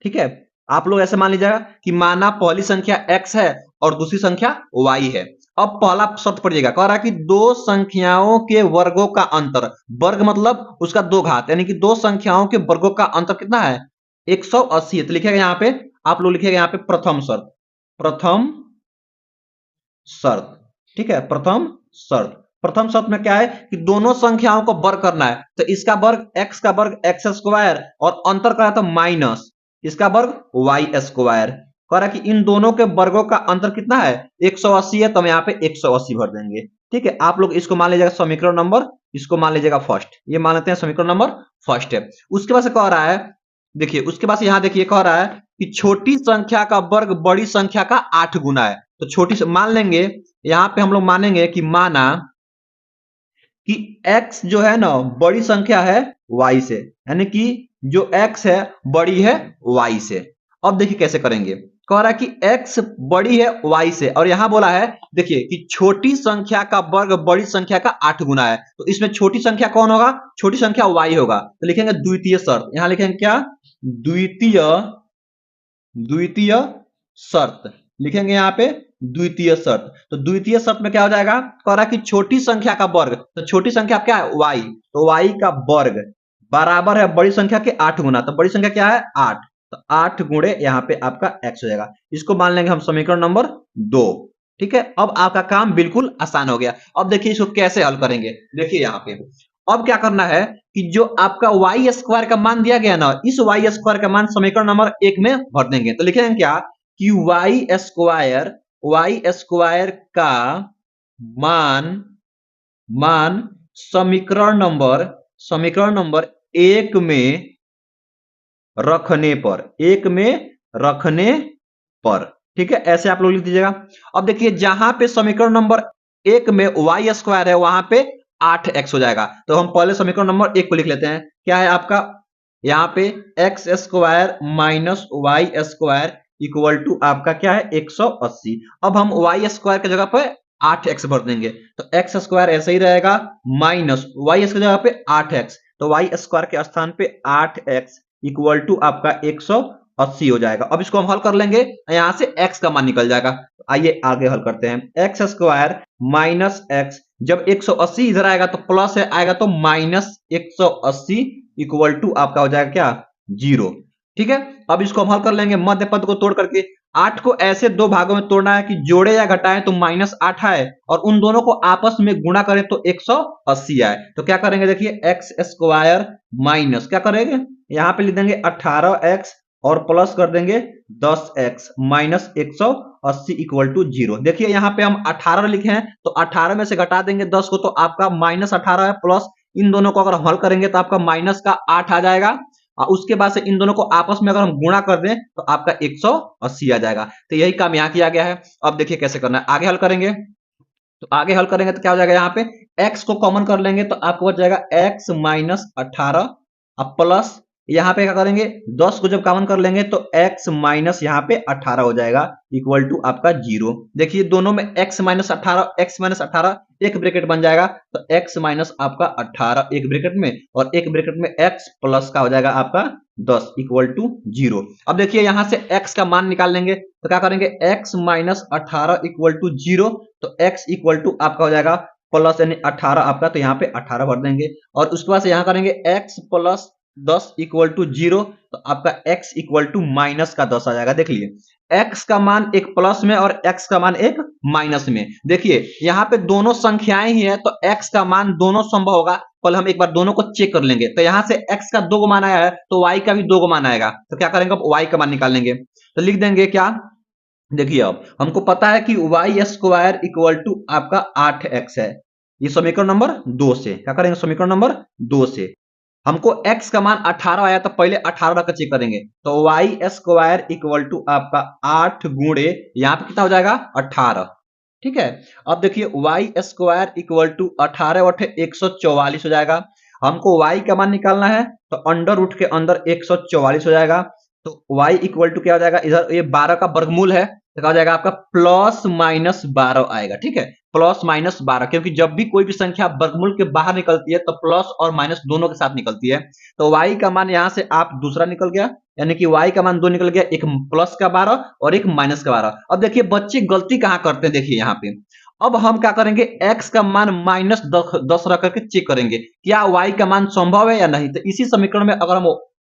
ठीक है, आप लोग ऐसे मान लीजिएगा कि माना पहली संख्या x है और दूसरी संख्या y है। अब पहला शर्त पढ़िएगा, कह रहा है कि दो संख्याओं के वर्गों का अंतर, वर्ग मतलब उसका दो घात, यानी कि दो संख्याओं के वर्गों का अंतर कितना है 180 है। तो लिखिएगा यहाँ पे, आप लोग लिखिएगा यहाँ पे प्रथम शर्त, प्रथम शर्त, ठीक है, प्रथम शर्त। प्रथम शर्त में क्या है कि दोनों संख्याओं को वर्ग करना है, तो इसका वर्ग x का वर्ग एक्स स्क्वायर और अंतर करा तो माइनस इसका वर्ग वाई स्क्वायर। कह रहा है कि इन दोनों के वर्गों का अंतर कितना है 180 है, तो हम यहाँ पे 180 भर देंगे। ठीक है, आप लोग इसको मान लीजिएगा समीकरण नंबर, इसको मान लीजिएगा फर्स्ट, ये मान लेते हैं समीकरण नंबर फर्स्ट है। उसके बाद से कह रहा है, देखिए उसके बाद से यहाँ देखिए कह रहा है कि छोटी संख्या का वर्ग बड़ी संख्या का 8 गुना है। तो छोटी मान लेंगे, यहाँ पे हम लोग मानेंगे कि माना कि x जो है ना बड़ी संख्या है y से, यानी कि जो x है बड़ी है y से। अब देखिए कैसे करेंगे, कह रहा है कि x बड़ी है y से और यहां बोला है देखिए कि छोटी संख्या का वर्ग बड़ी संख्या का 8 गुना है। तो इसमें छोटी संख्या कौन होगा, छोटी संख्या y होगा। तो लिखेंगे द्वितीय शर्त, यहां लिखेंगे क्या, द्वितीय, द्वितीय शर्त लिखेंगे यहाँ पे द्वितीय शर्त। तो द्वितीय शर्त में क्या हो जाएगा, कह रहा है कि छोटी संख्या का वर्ग, तो छोटी संख्या क्या है y, तो y का वर्ग बराबर है बड़ी संख्या के 8 गुना। तो बड़ी संख्या क्या है 8, तो 8 गुणे यहाँ पे आपका x हो जाएगा। इसको मान लेंगे हम समीकरण नंबर 2। ठीक है, अब आपका काम बिल्कुल आसान हो गया। अब देखिए इसको कैसे हल करेंगे, देखिए यहाँ पे अब क्या करना है कि जो आपका वाई स्क्वायर का मान दिया गया ना, इस वाई स्क्वायर का मान समीकरण नंबर 1 में भर देंगे। तो लिखेंगे क्या कि वाई स्क्वायर का मान, मान समीकरण नंबर 1 में रखने पर, 1 में रखने पर, ठीक है, ऐसे आप लोग लिख दीजिएगा। अब देखिए जहां पे समीकरण नंबर 1 में वाई स्क्वायर है वहां पे 8x हो जाएगा। तो हम पहले समीकरण नंबर 1 को लिख लेते हैं, क्या है आपका यहाँ पे x square minus y square equal to आपका क्या है 180। अब हम वाई स्क्वायर की जगह पे 8x भर देंगे, तो एक्स स्क्वायर ऐसे ही रहेगा माइनस वाई की जगह पे 8x, तो वाई स्क्वायर के स्थान पे 8x इक्वल टू आपका 180 हो जाएगा। अब इसको हम हल कर लेंगे, यहां से x का मान निकल जाएगा। आइए आगे हल करते हैं, एक्स स्क्वायर माइनस एक्स, जब 180 इधर आएगा तो प्लस है आएगा तो माइनस 180 इक्वल टू आपका हो जाएगा क्या 0। ठीक है, अब इसको हम हल कर लेंगे मध्य पद को तोड़ करके। 8 को ऐसे दो भागों में तोड़ना है कि जोड़े या घटाएं तो -8 आए और उन दोनों को आपस में गुणा करें तो 180 आए। तो क्या करेंगे देखिए एक्स स्क्वायर माइनस क्या करेंगे, यहां पे लिख देंगे 18x और प्लस कर देंगे 10x माइनस 180 इक्वल टू 0। देखिए यहाँ पे हम 18 लिखे हैं तो 18 में से घटा देंगे 10 को तो आपका -18 है, प्लस इन दोनों को अगर हम हल करेंगे तो आपका माइनस का 8 आ जाएगा और उसके बाद से इन दोनों को आपस में अगर हम गुणा कर दें तो आपका 180 आ जाएगा। तो यही काम यहाँ किया गया है। अब देखिए कैसे करना है, आगे हल करेंगे। तो आगे हल करेंगे तो क्या हो जाएगा, यहाँ पे x को कॉमन कर लेंगे तो आपको बच जाएगा x माइनस 18 अब प्लस यहाँ पे क्या करेंगे 10 को जब कॉमन कर लेंगे तो x माइनस यहाँ पे 18 हो जाएगा इक्वल टू आपका 0। देखिए दोनों में x माइनस 18 एक ब्रैकेट बन जाएगा, तो x माइनस आपका 18 एक ब्रैकेट में और एक ब्रैकेट में x प्लस का हो जाएगा आपका 10 इक्वल टू 0। अब देखिए यहां से x का मान निकाल लेंगे तो क्या करेंगे x माइनस 18 इक्वल टू 0, तो x इक्वल टू आपका हो जाएगा प्लस यानी 18 आपका, तो यहाँ पे 18 भर देंगे और उसके बाद से यहाँ करेंगे x प्लस 10 इक्वल टू 0, तो आपका x इक्वल टू माइनस का 10 आ जाएगा। देख लिए x का मान एक प्लस में और x का मान एक माइनस में। देखिए यहाँ पे दोनों संख्याएं ही है तो x का मान दोनों संभव होगा, पहले हम एक बार दोनों को चेक कर लेंगे। तो यहाँ से x का 2 मान आया है तो y का भी 2 मान आएगा, तो क्या करेंगे अब y का मान निकाल लेंगे। तो लिख देंगे क्या, देखिए अब हमको पता है कि वाई स्क्वायर इक्वल टू आपका 8x है, ये समीकरण नंबर 2 से क्या करेंगे, समीकरण नंबर 2 से हमको x का मान 18 आया तो पहले 18 रख चेक करेंगे, तो वाई स्क्वायर इक्वल टू आपका 8 गुणे यहाँ पे कितना हो जाएगा 18। ठीक है, अब देखिए वाई स्क्वायर इक्वल टू 18 बटे 144 हो जाएगा। हमको y का मान निकालना है तो अंडर रूट के अंदर 144 हो जाएगा, तो y इक्वल टू क्या हो जाएगा, इधर ये 12 का वर्गमूल है तो क्या हो जाएगा आपका प्लस माइनस 12 आएगा। ठीक है, प्लस माइनस 12, क्योंकि जब भी कोई भी संख्या वर्गमूल के बाहर निकलती है तो प्लस और माइनस दोनों के साथ निकलती है। तो y का मान यहां से आप दूसरा निकल गया, यानी कि y का मान 2 निकल गया, एक प्लस का 12 और एक माइनस का 12। अब देखिए बच्चे गलती कहां करते हैं, देखिए यहाँ पे अब हम क्या करेंगे, x का मान -10 रख करके चेक करेंगे क्या y का मान संभव है या नहीं। तो इसी समीकरण में अगर हम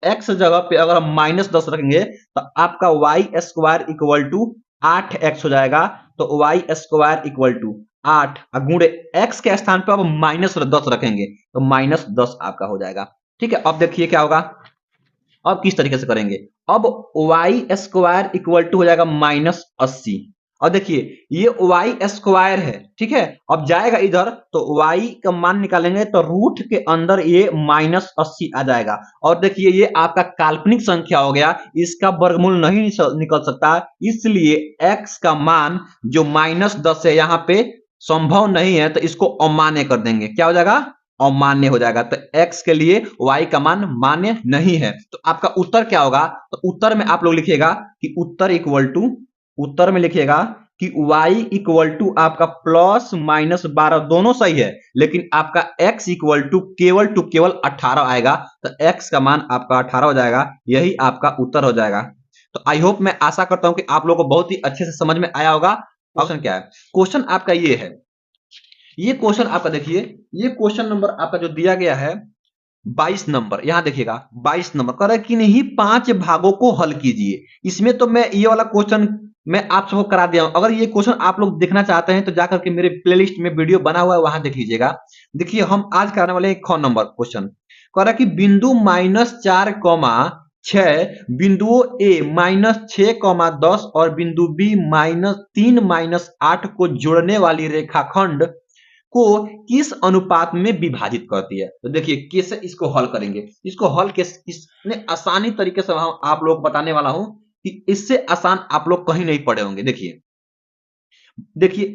x जगह पे अगर हम -10 रखेंगे तो आपका y square equal to 8x हो जाएगा। तो y स्क्वायर इक्वल टू 8 गुणे x के स्थान पे अब -10 रखेंगे तो -10 आपका हो जाएगा। ठीक है, अब देखिए क्या होगा, अब किस तरीके से करेंगे। अब वाई स्क्वायर इक्वल टू हो जाएगा -80। और देखिए ये वाई स्क्वायर है, ठीक है, अब जाएगा इधर तो वाई का मान निकालेंगे तो रूट के अंदर ये -80 आ जाएगा। और देखिए ये आपका काल्पनिक संख्या हो गया, इसका वर्गमूल नहीं निकल सकता, इसलिए x का मान जो -10 है यहाँ पे संभव नहीं है, तो इसको अमान्य कर देंगे। क्या हो जाएगा, अमान्य हो जाएगा। तो x के लिए y का मान मान्य नहीं है। तो आपका उत्तर क्या होगा, तो उत्तर में आप लोग लिखिएगा कि उत्तर में लिखिएगा कि y इक्वल टू आपका +-12 दोनों सही है, लेकिन आपका x इक्वल टू केवल 18 आएगा। तो x का मान आपका 18 हो जाएगा, यही आपका उत्तर हो जाएगा। तो आई होप, मैं आशा करता हूं कि आप लोगों को बहुत ही अच्छे से समझ में आया होगा। क्वेश्चन क्या है, क्वेश्चन आपका ये है, ये क्वेश्चन आपका देखिए, ये क्वेश्चन नंबर आपका जो दिया गया है 22 नंबर, यहां देखिएगा 22 नंबर कह रहा है कि नहीं 5 भागों को हल कीजिए। इसमें तो मैं ये वाला क्वेश्चन मैं आप सबको करा दिया हूं। अगर ये क्वेश्चन आप लोग देखना चाहते हैं तो जाकर के मेरे प्लेलिस्ट में वीडियो बना हुआ है, वहां देख लीजिएगा। देखिए हम आज कराने वाले हैं 6 नंबर क्वेश्चन। कह रहा है कि बिंदु -4, 6 बिंदुओं ए -6, 10 और बिंदु बी -3, -8 को जोड़ने वाली रेखाखंड को किस अनुपात में विभाजित करती है। तो देखिए कैसे इसको हल करेंगे, इसको हल किसने आसानी तरीके से आप लोग बताने वाला हूं कि इससे आसान आप लोग कहीं नहीं पढ़े होंगे। देखिए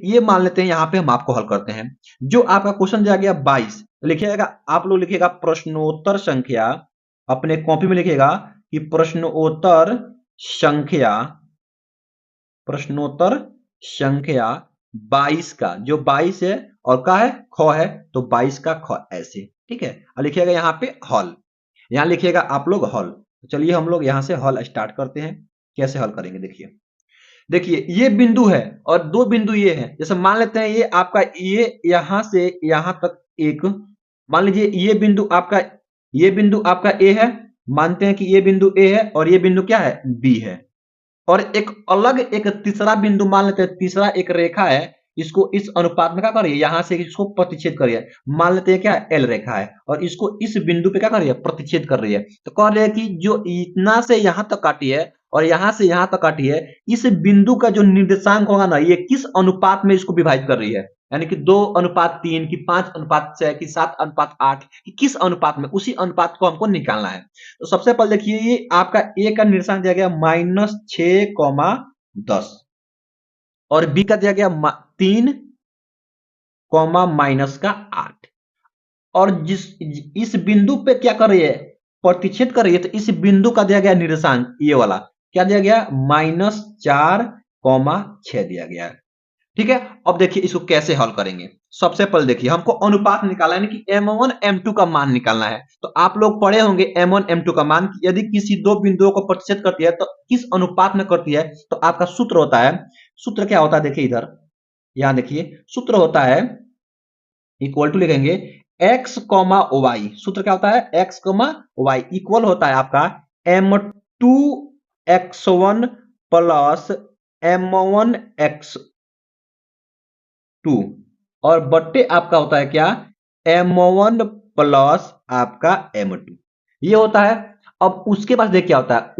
ये मान लेते हैं, यहां पे हम आपको हल करते हैं। जो आपका क्वेश्चन दिया गया 22, लिखिएगा आप लोग, लिखिएगा प्रश्नोत्तर संख्या, अपने कॉपी में लिखिएगा कि प्रश्नोत्तर संख्या 22 का जो 22 है और का है ख है, तो 22 का ख ऐसे, ठीक है। और लिखिएगा यहाँ पे हल, यहाँ लिखिएगा आप लोग हल। चलिए हम लोग यहाँ से हल स्टार्ट करते हैं। कैसे हल करेंगे, देखिए ये बिंदु है और दो बिंदु ये है। जैसे मान लेते हैं ये आपका, ये यहां से यहां तक एक, मान लीजिए ये बिंदु आपका ए है, मानते हैं कि ये बिंदु ए है और ये बिंदु क्या है, बी है। और एक अलग एक तीसरा बिंदु मान लेते हैं, तीसरा एक रेखा है, इसको इस अनुपात में क्या करिए, यहां से इसको प्रतिच्छेद करिए। मान लेते हैं क्या एल रेखा है और इसको इस बिंदु पे क्या कर रही है, प्रतिच्छेद कर रही है। तो कह रहे हैं कि जो इतना से यहां तक काटी है और यहां से यहां तक काटी है, इस बिंदु का जो निर्देशांक होगा ना, ये किस अनुपात में इसको विभाजित कर रही है। यानी कि 2:3 की 5:6 की 7:8 की किस अनुपात में, उसी अनुपात को हमको निकालना है। तो सबसे पहले देखिए ये आपका ए का निर्देशांक दिया गया -6, 10 और बी का दिया गया 3, -8। और इस बिंदु पे क्या कर रही है, प्रतिच्छेद कर रही है। तो इस बिंदु का दिया गया निर्देशांक ये वाला क्या दिया गया, -4, 6 दिया गया है। ठीक है, अब देखिए इसको कैसे हल करेंगे। सबसे पहले देखिए हमको अनुपात निकालना है कि m1 m2 का मान निकालना है। तो आप लोग पढ़े होंगे m1 m2 का मान, यदि किसी दो बिंदुओं को प्रतिच्छेद करती है तो किस अनुपात में करती है। तो आपका सूत्र होता है, सूत्र क्या होता है, देखिए इधर, यहां देखिए सूत्र होता है, इक्वल टू लिखेंगे x, y। सूत्र क्या होता है, x, y इक्वल होता है आपका m2 x1 plus m1 x2 और बट्टे आपका होता है क्या, m1 प्लस आपका m2, ये होता है। अब उसके बाद देखिए क्या होता है,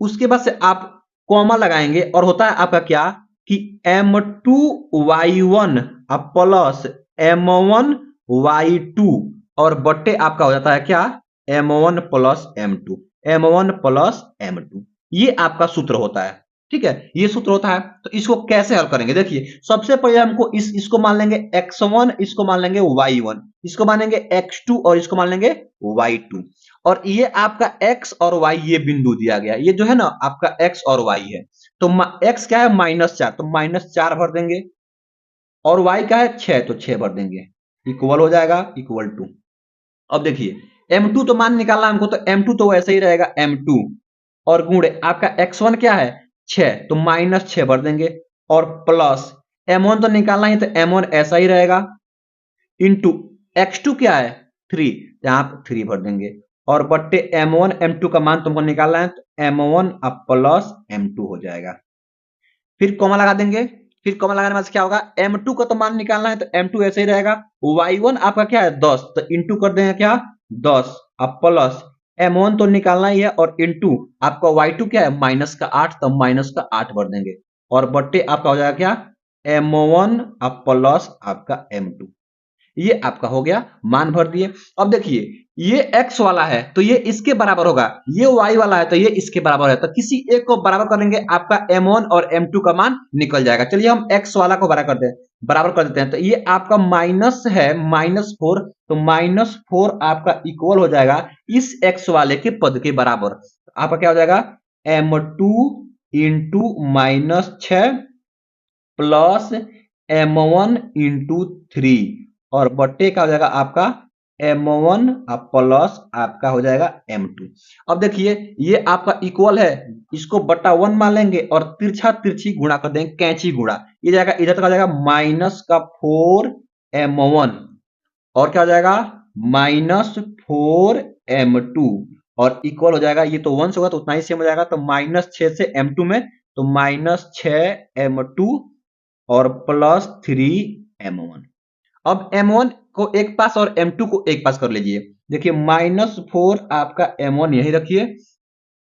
उसके बाद से आप कॉमा लगाएंगे और होता है आपका क्या कि m2y1 प्लस m1y2 और बट्टे आपका हो जाता है क्या, m1 प्लस m2, ये आपका सूत्र होता है। ठीक है, ये सूत्र होता है। तो इसको कैसे हल करेंगे, देखिए सबसे पहले हमको इसको मान लेंगे x1, इसको मान लेंगे y1, इसको मान लेंगे x2 और इसको मान लेंगे y2। और ये आपका x और y ये बिंदु दिया गया, ये जो है ना आपका x और y है। तो x क्या है, -4, तो -4 भर देंगे और y क्या है 6, तो 6 भर देंगे, इक्वल हो जाएगा, इक्वल टू। अब देखिए m2 तो मान निकालना हमको, तो m2 तो वैसे ही रहेगा m2 और गुणे आपका x1 क्या है 6, तो -6 भर देंगे और प्लस m1 तो निकालना ही, तो m1 ऐसा ही रहेगा इंटू x2 क्या है 3, यहाँ पे 3 भर देंगे और बट्टे m1 m2 का मान तुमको निकालना है, तो m1 अब प्लस m2 हो जाएगा। फिर कॉमा लगा देंगे, फिर कॉमा लगाने में क्या होगा, m2 का तो मान निकालना है, तो m2 ऐसे ही रहेगा। y1 आपका क्या है 10, तो इंटू कर देंगे क्या 10, अब प्लस m1 तो निकालना ही है और इंटू आपका y2 क्या है माइनस का 8, तो माइनस का 8 भर देंगे और बट्टे आपका हो जाएगा क्या m1 अब प्लस आपका m2। ये आपका हो गया, मान भर दिए। अब देखिए ये x वाला है तो ये इसके बराबर होगा, ये y वाला है तो ये इसके बराबर है, तो किसी एक को बराबर करेंगे आपका m1 और m2 का मान निकल जाएगा। चलिए हम x वाला को बराबर कर देते हैं, तो ये आपका माइनस है -4, तो -4 आपका इक्वल हो जाएगा इस x वाले के पद के बराबर। आपका क्या हो जाएगा m2 into -6 plus m1 into 3 और बट्टे का हो जाएगा आपका m1 प्लस आपका हो जाएगा m2। अब देखिए ये आपका इक्वल है, इसको बट्टा 1 मान लेंगे और तिरछा तिरछी गुणा कर देंगे, कैंची गुणा, ये जाएगा इधर तक आ जाएगा -4 m1 और क्या हो जाएगा -4 m2 और इक्वल हो जाएगा, ये तो 1 से होगा तो उतना ही सेम हो जाएगा, तो -6 से m2 में, तो -6 m2 और प्लस 3m1। अब m1 को एक पास और m2 को एक पास कर लीजिए। देखिए -4 आपका m1 यही रखिए,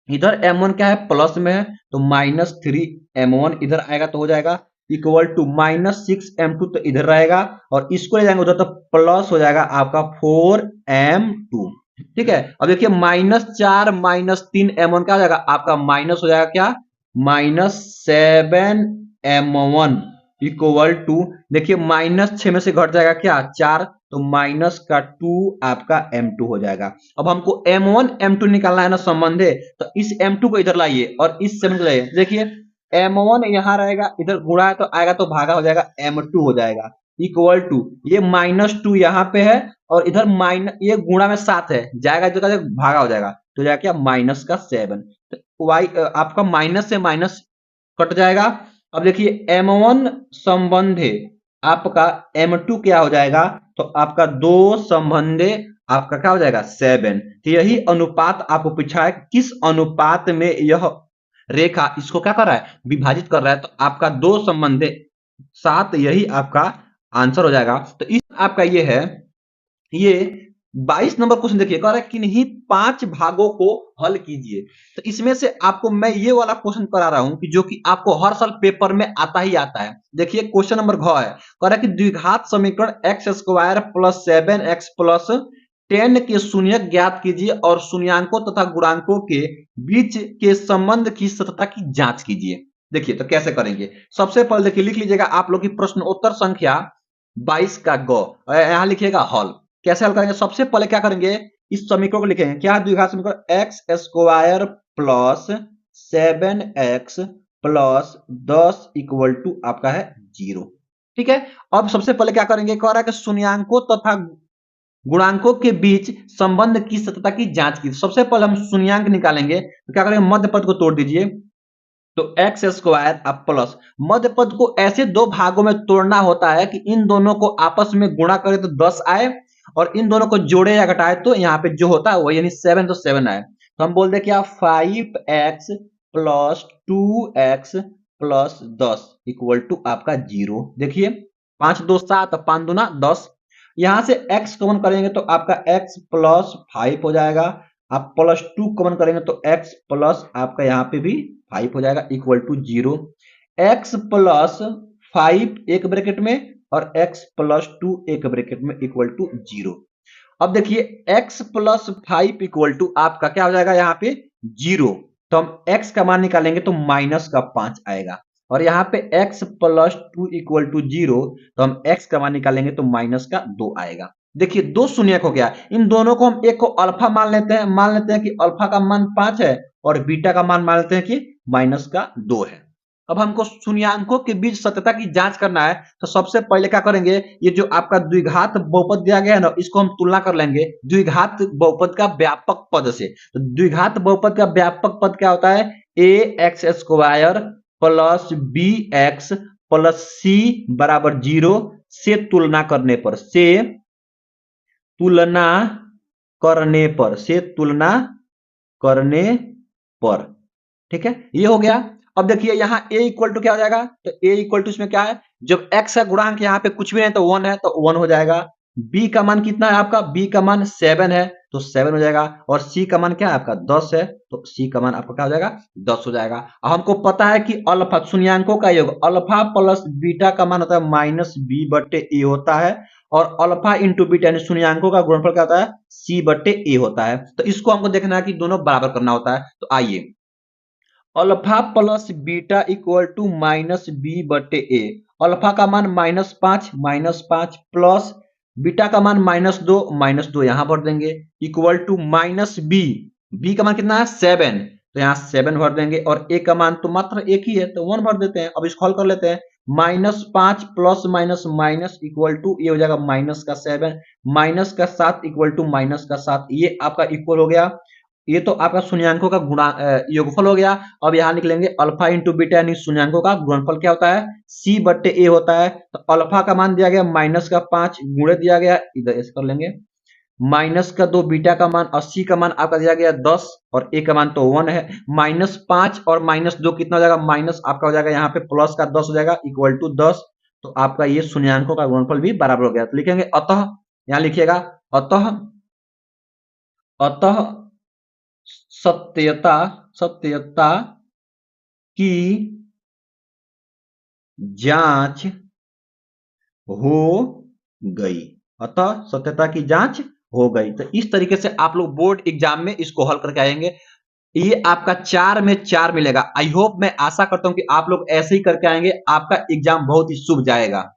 इधर m1 क्या है प्लस में है, तो -3m1 इधर आएगा तो हो जाएगा इक्वल टू -6m2 तो इधर रहेगा और इसको ले जाएंगे उधर तो प्लस हो जाएगा आपका 4m2। ठीक है, अब देखिए -4 -3m1 क्या हो जाएगा आपका माइनस हो जाएगा क्या -7m1 इक्वल टू, देखिए -6 में से घट जाएगा क्या 4, तो माइनस का 2 आपका m2 हो जाएगा। अब हमको m1 m2 निकालना है ना संबंधे, तो इस m2 को इधर लाइए और इस 7 को लाइए। देखिए m1 यहाँ रहेगा, इधर गुणा है तो आएगा तो भागा हो जाएगा m2 हो जाएगा इक्वल टू, ये -2 यहाँ पे है और इधर ये गुणा में 7 है, जाएगा तो भागा हो जाएगा तो जाएगा क्या -7, तो y आपका माइनस से माइनस कट जाएगा। अब देखिए m1 संबंधे आपका m2 क्या हो जाएगा, तो आपका 2 संबंधे आपका क्या हो जाएगा 7। तो यही अनुपात आपको पूछा है, किस अनुपात में यह रेखा इसको क्या कर रहा है विभाजित कर रहा है, तो आपका 2 संबंधे 7 यही आपका आंसर हो जाएगा। तो इस आपका ये है, ये 22 नंबर क्वेश्चन देखिए कह रहा है किन्हीं 5 भागों को हल कीजिए। तो इसमें से आपको मैं ये वाला क्वेश्चन करा रहा हूं कि जो कि आपको हर साल पेपर में आता ही आता है। देखिए क्वेश्चन नंबर घ है, कह रहा है कि द्विघात समीकरण x² प्लस 7x प्लस 10 के शून्यक ज्ञात कीजिए और शून्यांकों तथा गुणांकों के बीच के संबंध की सतता की जांच कीजिए। देखिए तो कैसे करेंगे, सबसे पहले देखिए लिख लीजिएगा आप लोग की प्रश्न उत्तर संख्या 22 का ग, यहां लिखिएगा हल। कैसे हल करेंगे, सबसे पहले क्या करेंगे इस समीकरण को लिखेंगे, क्या द्विघात समीकरण x² plus 7x plus 10 equal to आपका है 0। ठीक है, अब सबसे पहले क्या करेंगे, कह रहा है कि शून्यांकों तथा गुणांकों के बीच संबंध की सतता की जांच की। सबसे पहले हम शून्यांक निकालेंगे, तो क्या करेंगे मध्य पद को तोड़ दीजिए, तो x² अब प्लस मध्य पद को ऐसे दो भागों में तोड़ना होता है कि इन दोनों को आपस में गुणा करें तो 10 आए और इन दोनों को जोड़े या घटाए तो यहाँ पे जो होता है वो यानी 7 तो 7 आए। तो हम बोलते क्या 5x plus 2x plus 10 equal to आपका 0। देखिए 5 2 7 5 दूना 10, यहां से x कॉमन करेंगे तो आपका x प्लस 5 हो जाएगा, आप प्लस 2 कॉमन करेंगे तो x प्लस आपका यहाँ पे भी 5 हो जाएगा इक्वल टू 0। x प्लस 5 एक ब्रैकेट में और x प्लस 2 एक ब्रैकेट में इक्वल टू 0। अब देखिए x प्लस 5 इक्वल टू आपका क्या हो जाएगा यहाँ पे 0, तो हम x का मान निकालेंगे तो माइनस का 5 आएगा और यहाँ पे x प्लस 2 इक्वल टू 0, तो हम x का मान निकालेंगे तो माइनस का 2 आएगा। देखिए दो शून्यक हो गया, इन दोनों को हम एक को अल्फा मान लेते हैं कि अल्फा का मान 5 है और बीटा का मान लेते हैं कि माइनस का 2 है। अब हमको शून्यांकों के बीच सत्यता की जांच करना है, तो सबसे पहले क्या करेंगे, ये जो आपका द्विघात बहुपद दिया गया है ना, इसको हम तुलना कर लेंगे द्विघात बहुपद का व्यापक पद से। तो द्विघात बहुपद का व्यापक पद क्या होता है, ax² प्लस bx प्लस सी बराबर 0 से तुलना करने पर, तुलना तुलना करने पर, ठीक है, ये हो गया। अब देखिए यहाँ a इक्वल टू क्या हो जाएगा, तो a इक्वल टू इसमें क्या है, जब x का गुणांक यहाँ पे कुछ भी नहीं तो 1 है, तो 1 हो जाएगा। b का मान कितना है आपका, b का मान 7 है, तो 7 हो जाएगा। और c का मान क्या है आपका 10 है, तो c का मान आपका क्या हो जाएगा 10 हो जाएगा। अब हमको पता है कि अल्फा शून्यांकों का योग अल्फा प्लस बीटा का मान होता है माइनस बी बट्टे ए होता है, और अल्फा इंटू बीटा यानी शून्यांकों का गुणनफल क्या होता है सी बट्टे ए होता है। तो इसको हमको देखना है कि दोनों बराबर करना होता है। तो आइए, alpha plus beta equal to minus b बटे ए। अल्फा का मान -5 प्लस बीटा का मान -2 यहां भर देंगे, इक्वल टू माइनस बी का मान कितना है 7, तो यहाँ 7 भर देंगे, और ए का मान तो मात्र एक ही है तो 1 भर देते हैं। अब इसको हल कर लेते हैं, -5 plus minus minus equal to ये हो जाएगा -7, -7 इक्वल टू -7, ये आपका इक्वल हो गया। ये तो आपका शून्यांकों का गुणा योगफल हो गया। अब यहाँ लिख लेंगे अल्फा इंटू बीटा यानी शून्यांकों का गुणनफल क्या होता है सी बट्टे ए होता है। तो अल्फा का मान दिया गया -5 गुणे दिया गया, इधर ऐसे कर लेंगे, -2 बीटा का मान 80 का मान आपका दिया गया 10, और ए का मान तो 1 है। -5 और -2 कितना हो जाएगा, माइनस आपका हो जाएगा यहाँ पे प्लस का 10 हो जाएगा इक्वल टू 10। तो आपका ये शून्यांकों का गुणनफल भी बराबर हो गया। तो लिखेंगे अतः, यहाँ लिखिएगा अतः, अतः सत्यता सत्यता की जांच हो गई, अतः सत्यता की जांच हो गई। तो इस तरीके से आप लोग बोर्ड एग्जाम में इसको हल करके आएंगे। ये आपका 4 में 4 मिलेगा। आई होप, मैं आशा करता हूं कि आप लोग ऐसे ही करके आएंगे, आपका एग्जाम बहुत ही शुभ जाएगा।